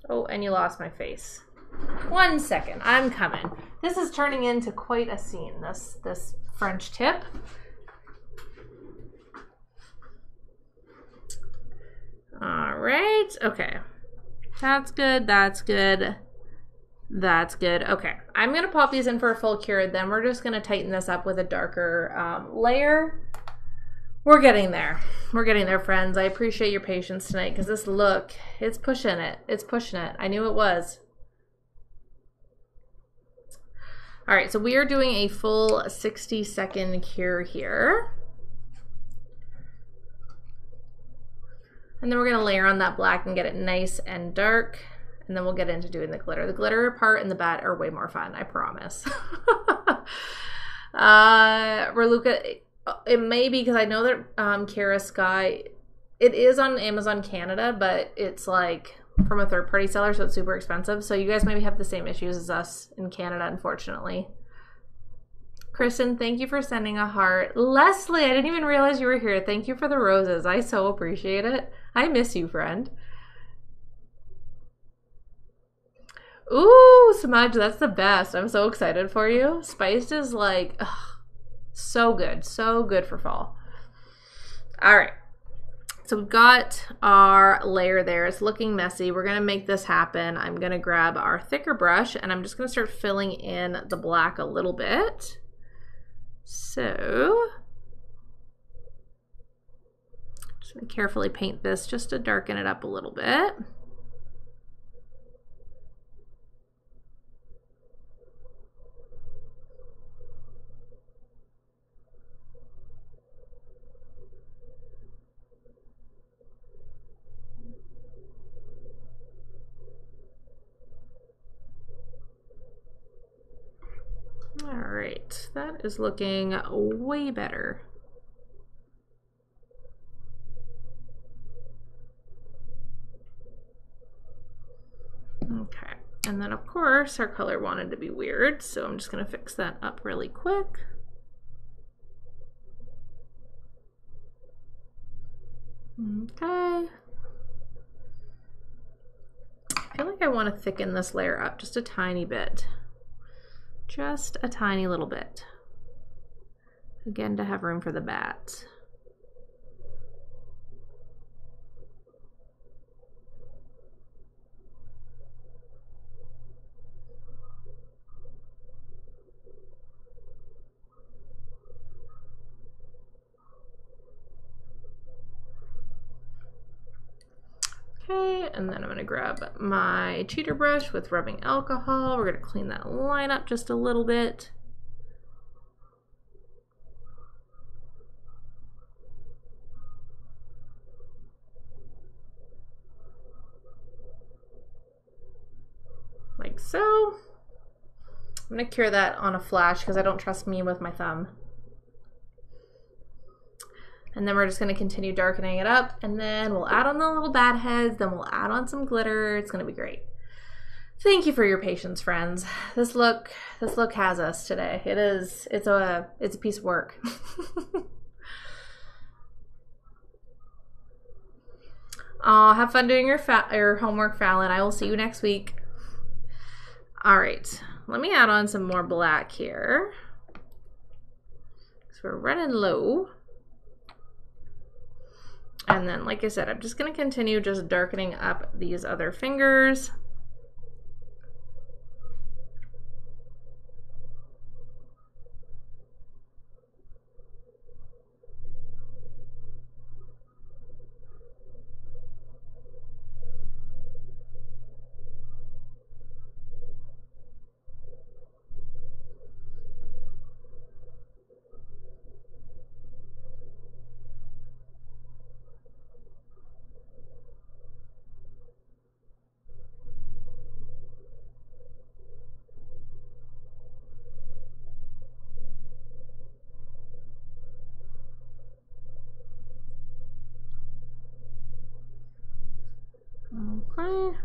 Oh, and you lost my face. 1 second, I'm coming. This is turning into quite a scene, this French tip. All right, okay. That's good, that's good. That's good. Okay, I'm gonna pop these in for a full cure, then we're just gonna tighten this up with a darker layer. We're getting there. We're getting there, friends. I appreciate your patience tonight because this look, it's pushing it. It's pushing it. I knew it was. All right, so we are doing a full 60-second cure here. And then we're gonna layer on that black and get it nice and dark. And then we'll get into doing the glitter. The glitter part and the bat are way more fun, I promise. Raluca, it may be because I know that Kara Sky, it is on Amazon Canada, but it's like from a third-party seller, so it's super expensive. So you guys maybe have the same issues as us in Canada, unfortunately. Kristen, thank you for sending a heart. Leslie, I didn't even realize you were here. Thank you for the roses. I so appreciate it. I miss you, friend. Ooh, Smudge, that's the best. I'm so excited for you. Spiced is like, ugh, so good. So good for fall. All right. So we've got our layer there. It's looking messy. We're going to make this happen. I'm going to grab our thicker brush and I'm just going to start filling in the black a little bit. So just going to carefully paint this just to darken it up a little bit. All right, that is looking way better. Okay, and then of course our color wanted to be weird, so I'm just gonna fix that up really quick. Okay. I feel like I want to thicken this layer up just a tiny bit. Just a tiny little bit. Again, to have room for the bats. Okay, and then I'm going to grab my cheater brush with rubbing alcohol. We're going to clean that line up just a little bit. Like so. I'm going to cure that on a flash because I don't trust me with my thumb. And then we're just going to continue darkening it up, and then we'll add on the little bat heads, then we'll add on some glitter. It's going to be great. Thank you for your patience, friends. This look has us today. It's a piece of work. Oh, have fun doing your homework, Fallon. I will see you next week. All right, let me add on some more black here. So we're running low. And then, like I said, I'm just going to continue just darkening up these other fingers. Okay.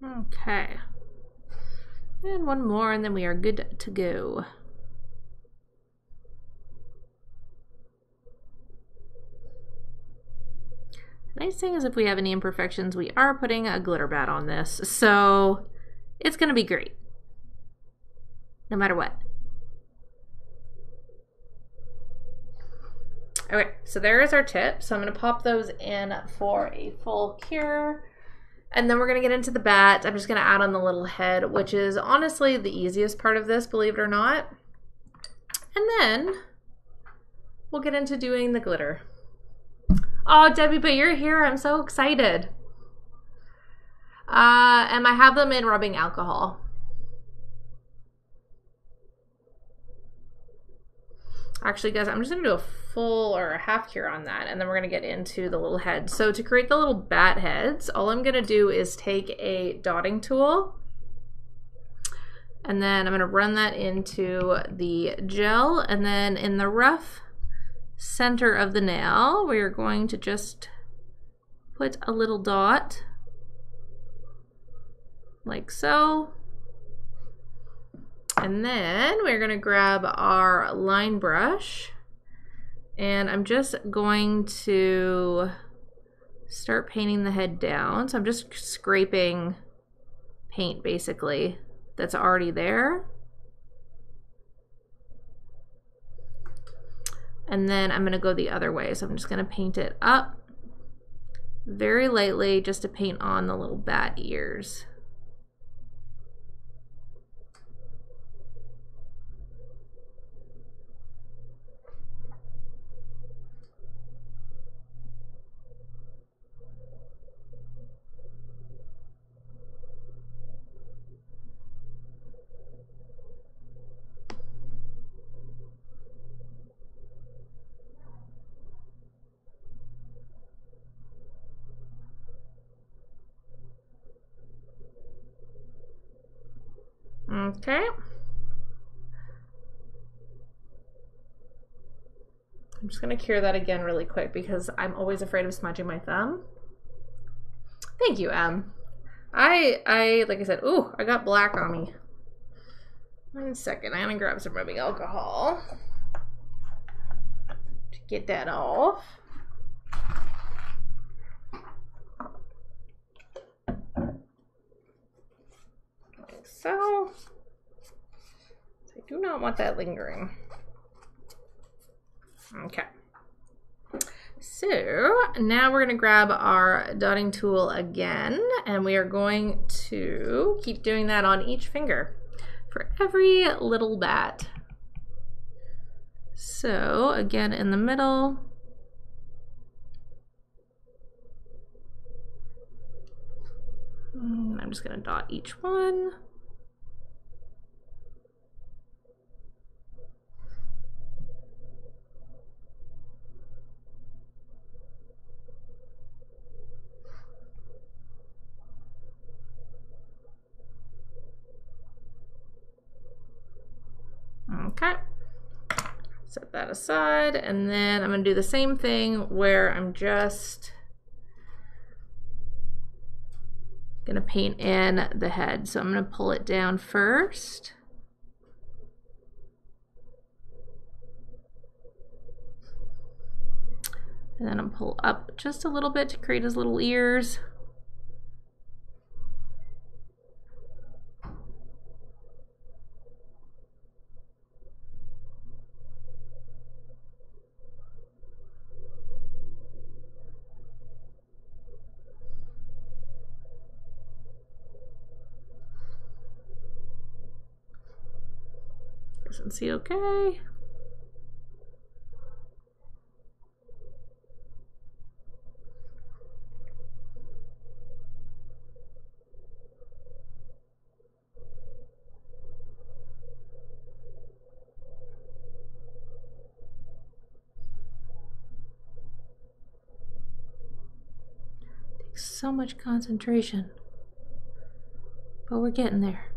Okay. And one more, and then we are good to go. The nice thing is if we have any imperfections, we are putting a glitter bat on this, so it's going to be great, no matter what. Okay, so there is our tip. So I'm going to pop those in for a full cure. And then we're going to get into the bat. I'm just going to add on the little head, which is honestly the easiest part of this, believe it or not. And then we'll get into doing the glitter. Oh, Debbie, but you're here. I'm so excited. And I have them in rubbing alcohol. Actually, guys, I'm just gonna do a full or a half cure on that, and then we're gonna get into the little heads. So to create the little bat heads, all I'm gonna do is take a dotting tool, and then I'm gonna run that into the gel, and then in the rough center of the nail, we are going to just put a little dot, like so. And then we're gonna grab our line brush, and I'm just going to start painting the head down. So I'm just scraping paint basically that's already there. And then I'm gonna go the other way. So I'm just gonna paint it up very lightly just to paint on the little bat ears. Okay. I'm just gonna cure that again really quick because I'm always afraid of smudging my thumb. Thank you, Em. I like I said, ooh, I got black on me. 1 second, I'm gonna grab some rubbing alcohol to get that off. Like so. I do not want that lingering. Okay. So now we're gonna grab our dotting tool again, and we are going to keep doing that on each finger for every little bat. So again, in the middle, I'm just gonna dot each one. Okay, set that aside, and then I'm gonna do the same thing where I'm just gonna paint in the head. So I'm gonna pull it down first. And then I'll pull up just a little bit to create his little ears. Doesn't see okay. Takes so much concentration, but we're getting there.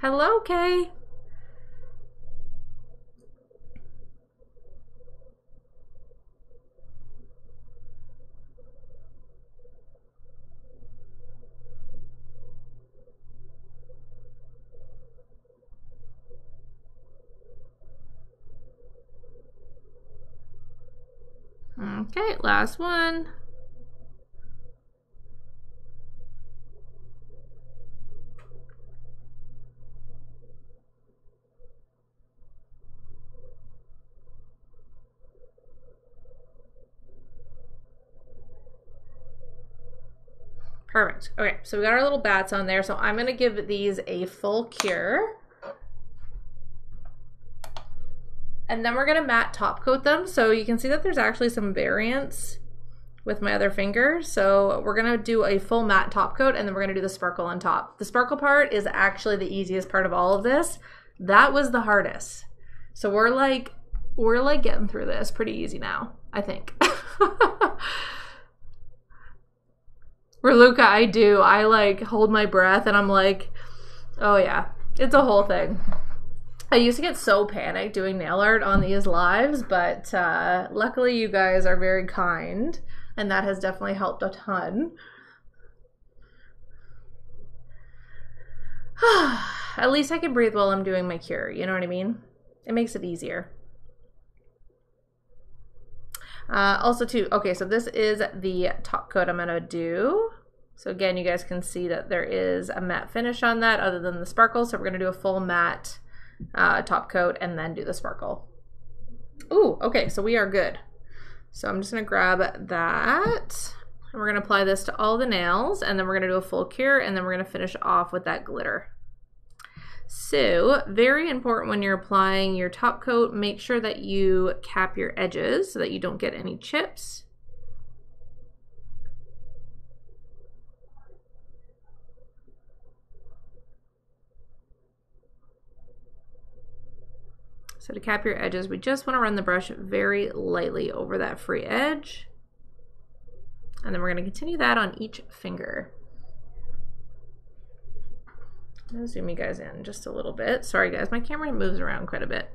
Hello, Kay. Okay, last one. Perfect. Okay, so we got our little bats on there. So I'm gonna give these a full cure. And then we're gonna matte top coat them. So you can see that there's actually some variance with my other finger. So we're gonna do a full matte top coat and then we're gonna do the sparkle on top. The sparkle part is actually the easiest part of all of this. That was the hardest. So we're like getting through this pretty easy now, I think. Raluca, I like hold my breath and I'm like, oh yeah, it's a whole thing. I used to get so panicked doing nail art on these lives, but luckily you guys are very kind and that has definitely helped a ton. At least I can breathe while I'm doing my cure, you know what I mean? It makes it easier. Also too, okay, so this is the top coat I'm gonna do. So again, you guys can see that there is a matte finish on that other than the sparkle. So we're gonna do a full matte top coat and then do the sparkle. Ooh, okay, so we are good. So I'm just gonna grab that and we're gonna apply this to all the nails and then we're gonna do a full cure and then we're gonna finish off with that glitter. So very important when you're applying your top coat, make sure that you cap your edges so that you don't get any chips. So to cap your edges, we just want to run the brush very lightly over that free edge. And then we're going to continue that on each finger. I'm going to zoom you guys in just a little bit. Sorry guys, my camera moves around quite a bit.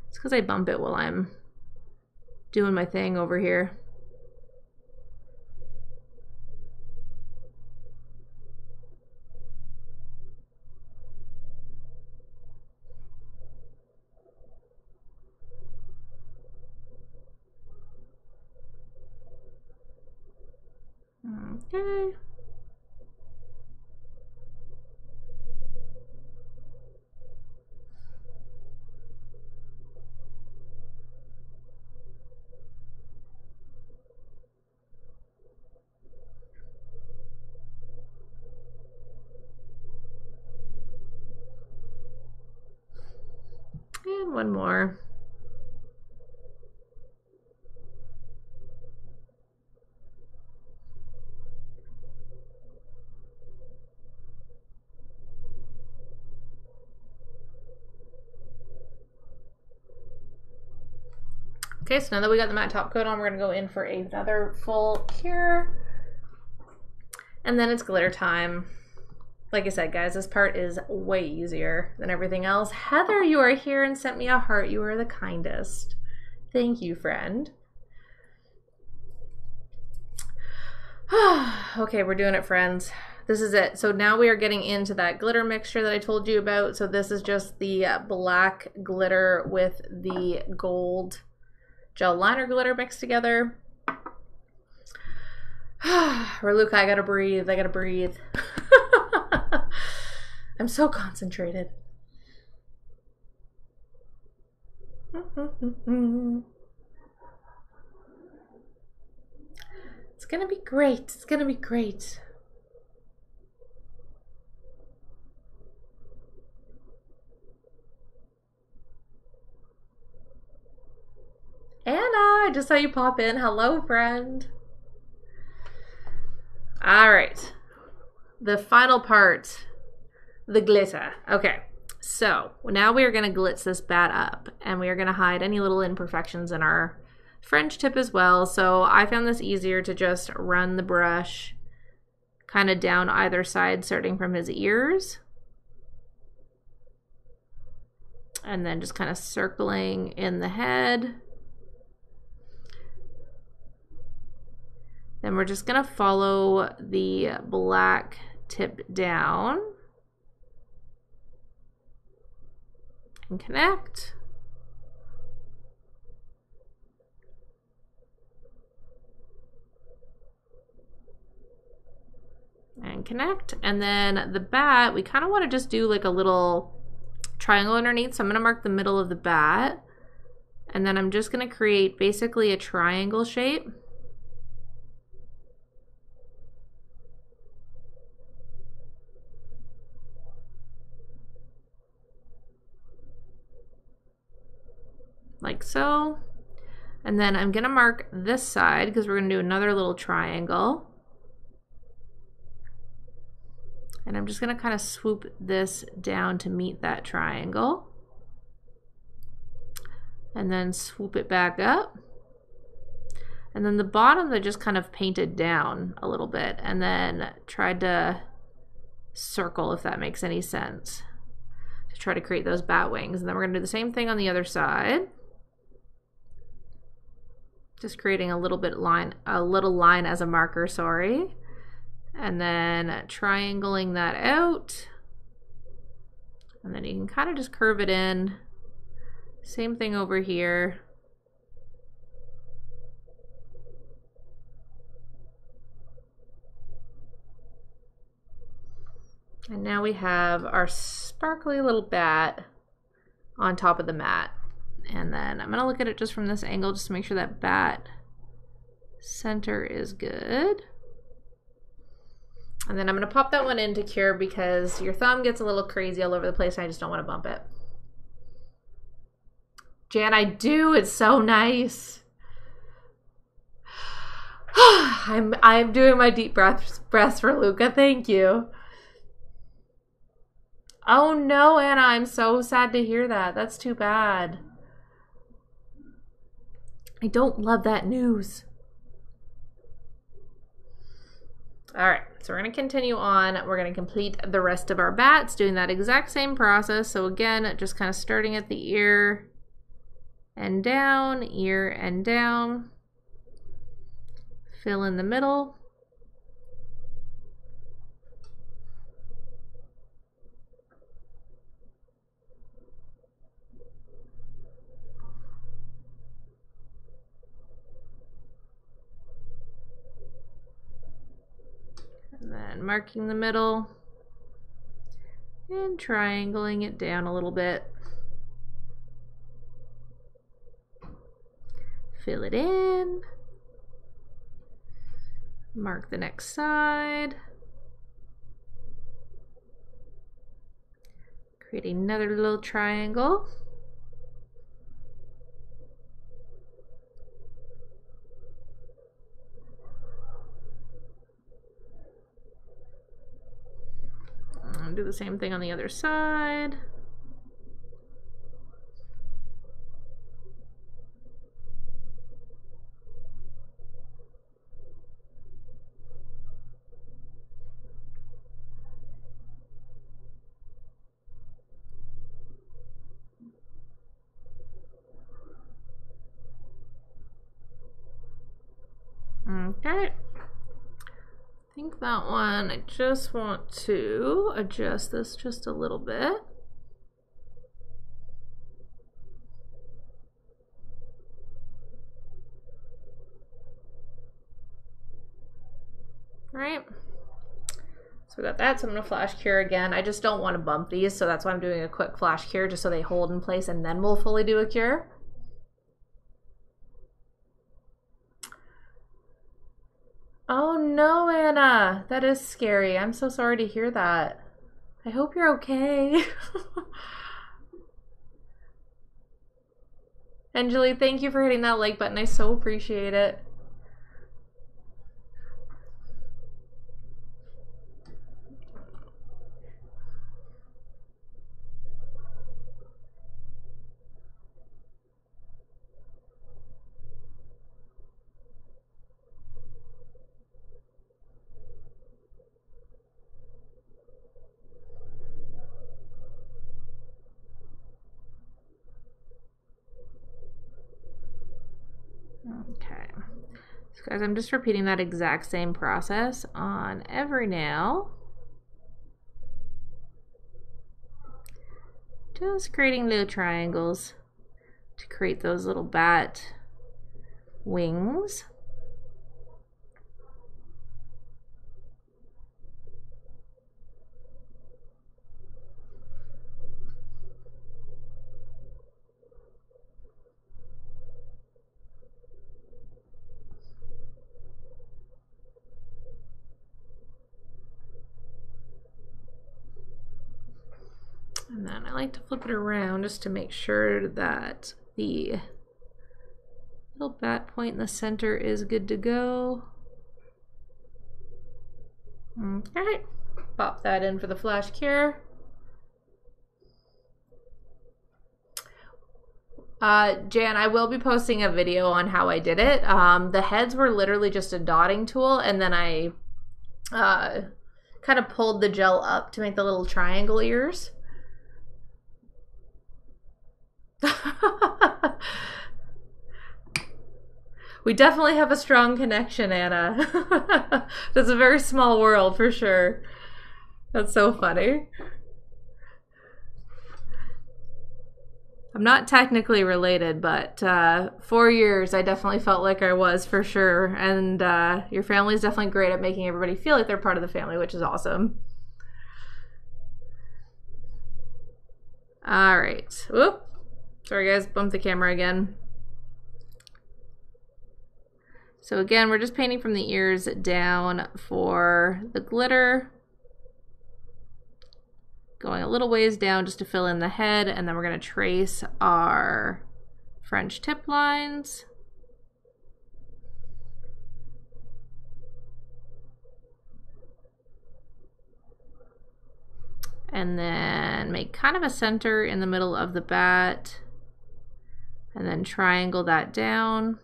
It's because I bump it while I'm doing my thing over here. Okay. And one more. Okay, so now that we got the matte top coat on, we're gonna go in for another full cure. And then it's glitter time. Like I said, guys, this part is way easier than everything else. Heather, you are here and sent me a heart. You are the kindest. Thank you, friend. Okay, we're doing it, friends. This is it. So now we are getting into that glitter mixture that I told you about. So this is just the black glitter with the gold gel liner glitter mixed together. Raluca, I gotta breathe. I gotta breathe. I'm so concentrated. It's gonna be great. It's gonna be great. Anna, I just saw you pop in. Hello, friend. All right. The final part, the glitter. Okay. So now we are going to glitz this bat up and we are going to hide any little imperfections in our French tip as well. So I found this easier to just run the brush kind of down either side, starting from his ears. And then just kind of circling in the head. Then we're just going to follow the black tip down and connect. And connect. And then the bat, we kind of want to just do like a little triangle underneath. So I'm going to mark the middle of the bat. And then I'm just going to create basically a triangle shape. so. And then I'm gonna mark this side because we're gonna do another little triangle. And I'm just gonna kind of swoop this down to meet that triangle. And then swoop it back up. And then the bottom I just kind of painted down a little bit and then tried to circle, if that makes any sense, to try to create those bat wings. And then we're gonna do the same thing on the other side. Just creating a little line as a marker, sorry. And then triangling that out. And then you can kind of just curve it in. Same thing over here. And now we have our sparkly little bat on top of the mat. And then I'm gonna look at it just from this angle just to make sure that bat center is good. And then I'm gonna pop that one into Cure because your thumb gets a little crazy all over the place and I just don't wanna bump it. Jan, I do, it's so nice. I'm doing my deep breaths for Luca, thank you. Oh no, Anna, I'm so sad to hear that. That's too bad. I don't love that news. All right, so we're gonna continue on. We're gonna complete the rest of our bats, doing that exact same process. So again, just kind of starting at the ear and down, ear and down. Fill in the middle. And then marking the middle and triangling it down a little bit. Fill it in. Mark the next side. Create another little triangle. And do the same thing on the other side. Okay. I think that one, I just want to adjust this just a little bit. Right. So we got that, so I'm gonna flash cure again. I just don't want to bump these, so that's why I'm doing a quick flash cure just so they hold in place and then we'll fully do a cure. Oh no, Anna, that is scary. I'm so sorry to hear that. I hope you're okay. Anjali, thank you for hitting that like button. I so appreciate it. Okay. So guys, I'm just repeating that exact same process on every nail. Just creating little triangles to create those little bat wings. And then I like to flip it around just to make sure that the Little bat point in the center is good to go. Okay, pop that in for the flash cure. Jan, I will be posting a video on how I did it. The heads were literally just a dotting tool, and then I kind of pulled the gel up to make the little triangle ears. We definitely have a strong connection, Anna. That's a very small world for sure. That's so funny. I'm not technically related, but 4 years I definitely felt like I was for sure. And your family's definitely great at making everybody feel like they're part of the family, which is awesome. All right. Whoop. Sorry guys, bumped the camera again. So again, we're just painting from the ears down for the glitter. Going a little ways down just to fill in the head, and then we're going to trace our French tip lines. And then make kind of a center in the middle of the bat, and then triangle that down.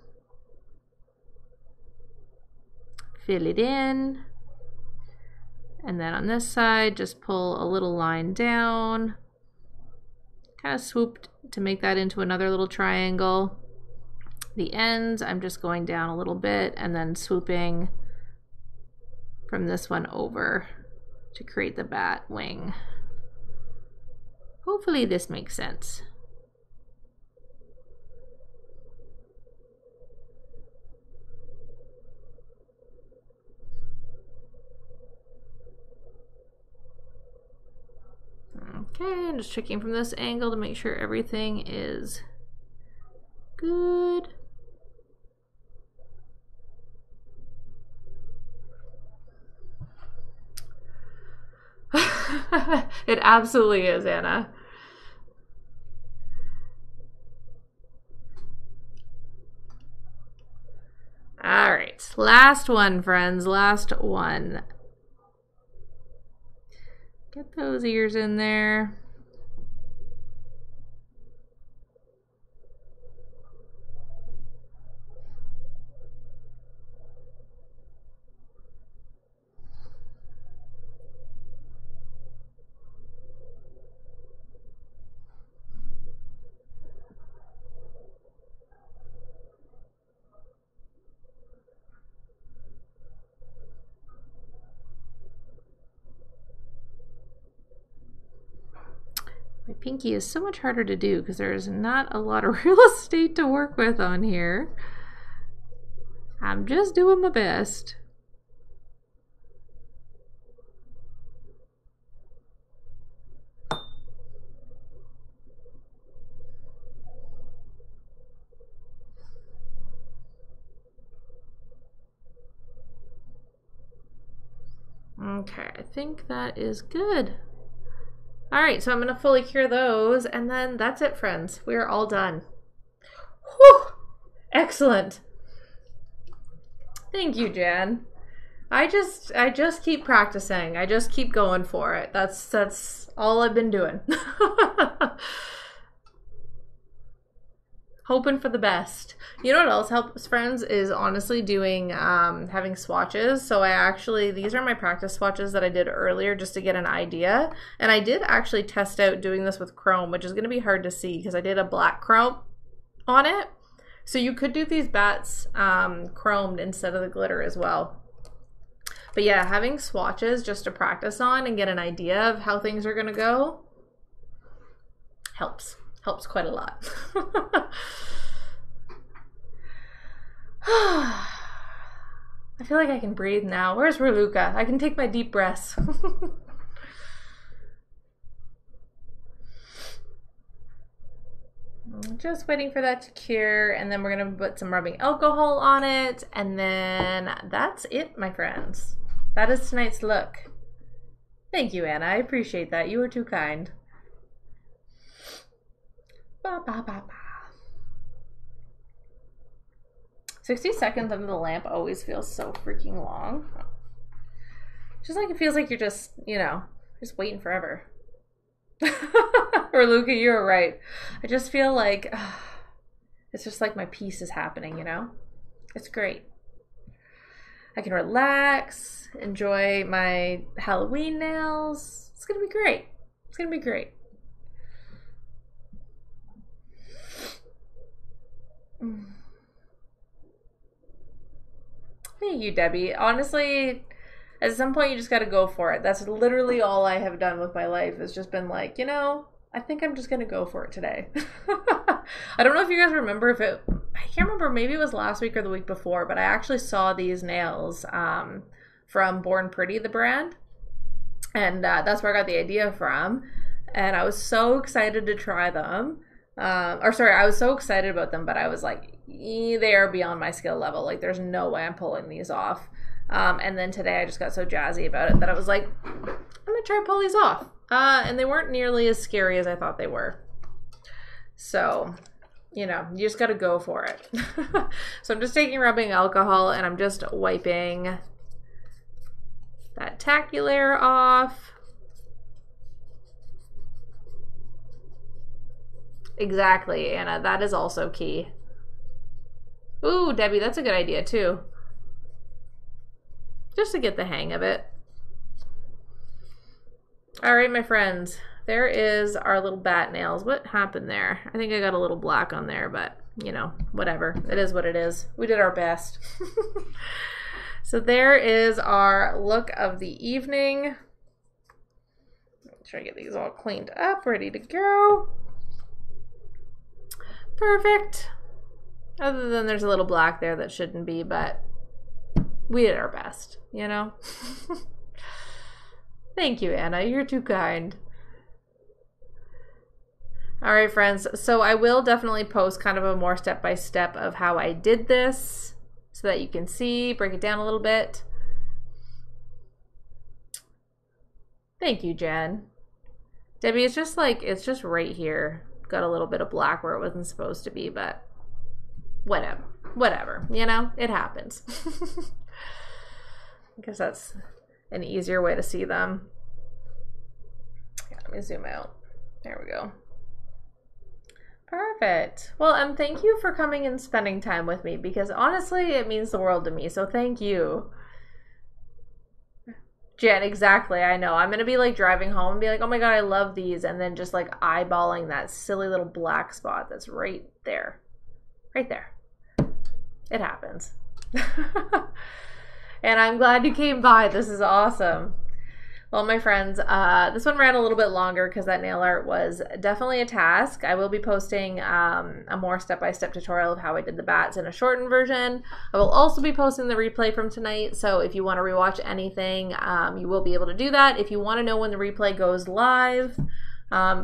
Fill it in. And then on this side, just pull a little line down, kind of swooped to make that into another little triangle. The ends, I'm just going down a little bit and then swooping from this one over to create the bat wing. Hopefully this makes sense. Okay, I'm just checking from this angle to make sure everything is good. It absolutely is, Anna. All right, last one, friends, last one. Get those ears in there. My pinky is so much harder to do because there's not a lot of real estate to work with on here. I'm just doing my best. Okay, I think that is good. All right, so I'm gonna fully cure those, and then that's it, friends. We are all done. Whew! Excellent. Thank you, Jan. I just keep practicing. I just keep going for it. That's all I've been doing. Hoping for the best. You know what else helps, friends, is honestly doing having swatches. So these are my practice swatches that I did earlier just to get an idea. And I did actually test out doing this with chrome, which is going to be hard to see because I did a black chrome on it. So you could do these bats chromed instead of the glitter as well. But yeah, having swatches just to practice on and get an idea of how things are going to go helps quite a lot. I feel like I can breathe now. Where's Raluca? I can take my deep breaths. Just waiting for that to cure, and then we're gonna put some rubbing alcohol on it, and then that's it, my friends. That is tonight's look. Thank you, Anna. I appreciate that. You were too kind. Ba, ba, ba, ba. 60 seconds under the lamp always feels so freaking long. Just like it feels like you're just, you know, just waiting forever. Or Luca, you were right. I just feel like it's just like my piece is happening, you know? It's great. I can relax, enjoy my Halloween nails. It's gonna be great. It's gonna be great. Thank you, Debbie. Honestly, at some point you just gotta go for it. That's literally all I have done with my life. Has just been like, you know, I think I'm just gonna go for it today. I don't know if you guys remember I can't remember, maybe it was last week or the week before, but I actually saw these nails from Born Pretty, the brand. And that's where I got the idea from. And I was so excited to try them. I was so excited about them, but I was like, they are beyond my skill level. Like, there's no way I'm pulling these off. And then today I just got so jazzy about it that I was like, I'm gonna try to pull these off. And they weren't nearly as scary as I thought they were. So, you know, you just gotta go for it. So I'm just taking rubbing alcohol and I'm just wiping that tacky layer off. Exactly, Anna. That is also key. Ooh, Debbie, that's a good idea too. Just to get the hang of it. All right, my friends. There is our little bat nails. What happened there? I think I got a little black on there, but you know, whatever. It is what it is. We did our best. So there is our look of the evening. Try to get these all cleaned up, ready to go. Perfect. Other than there's a little black there that shouldn't be, but we did our best, you know? Thank you, Anna. You're too kind. All right, friends. So I will definitely post kind of a more step-by-step of how I did this so that you can see, break it down a little bit. Thank you, Jen. Debbie, it's just right here. Got a little bit of black where it wasn't supposed to be, but whatever, you know, it happens. I guess that's an easier way to see them. Yeah, let me zoom out. There we go. Perfect. Well, and thank you for coming and spending time with me, because honestly, it means the world to me, so thank you. Jen, exactly, I know. I'm going to be like driving home and be like, oh my god, I love these, and then just like eyeballing that silly little black spot that's right there. Right there. It happens. And I'm glad you came by. This is awesome. Well, my friends, this one ran a little bit longer because that nail art was definitely a task. I will be posting a more step-by-step tutorial of how I did the bats in a shortened version. I will also be posting the replay from tonight, so if you want to rewatch anything, you will be able to do that. If you want to know when the replay goes live,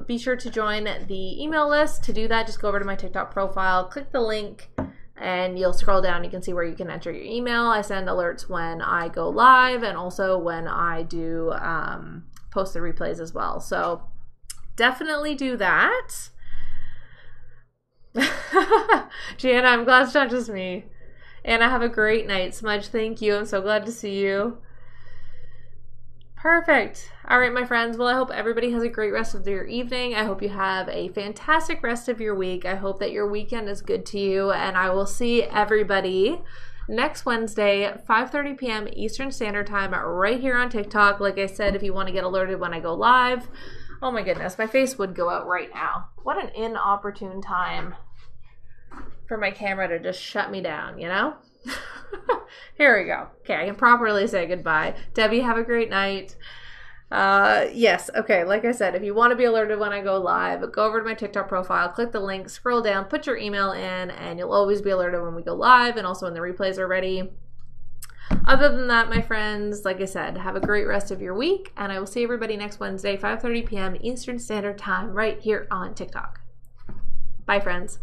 be sure to join the email list. To do that, just go over to my TikTok profile, click the link, and you'll scroll down. You can see where you can enter your email. I send alerts when I go live and also when I do post the replays as well. So definitely do that. Gianna, I'm glad it's not just me. Anna, have a great night. Smudge, thank you. I'm so glad to see you. Perfect. All right, my friends. Well, I hope everybody has a great rest of their evening. I hope you have a fantastic rest of your week. I hope that your weekend is good to you, and I will see everybody next Wednesday, 5:30 p.m. Eastern Standard Time, right here on TikTok. Like I said, if you want to get alerted when I go live. Oh my goodness, my face would go out right now. What an inopportune time for my camera to just shut me down, you know? Here we go. Okay, I can properly say goodbye. Debbie, have a great night. Yes, okay, like I said, if you want to be alerted when I go live, go over to my TikTok profile, click the link, scroll down, put your email in, and you'll always be alerted when we go live and also when the replays are ready. Other than that, my friends, like I said, have a great rest of your week, and I will see everybody next Wednesday, 5:30 p.m. Eastern Standard Time, right here on TikTok. Bye, friends.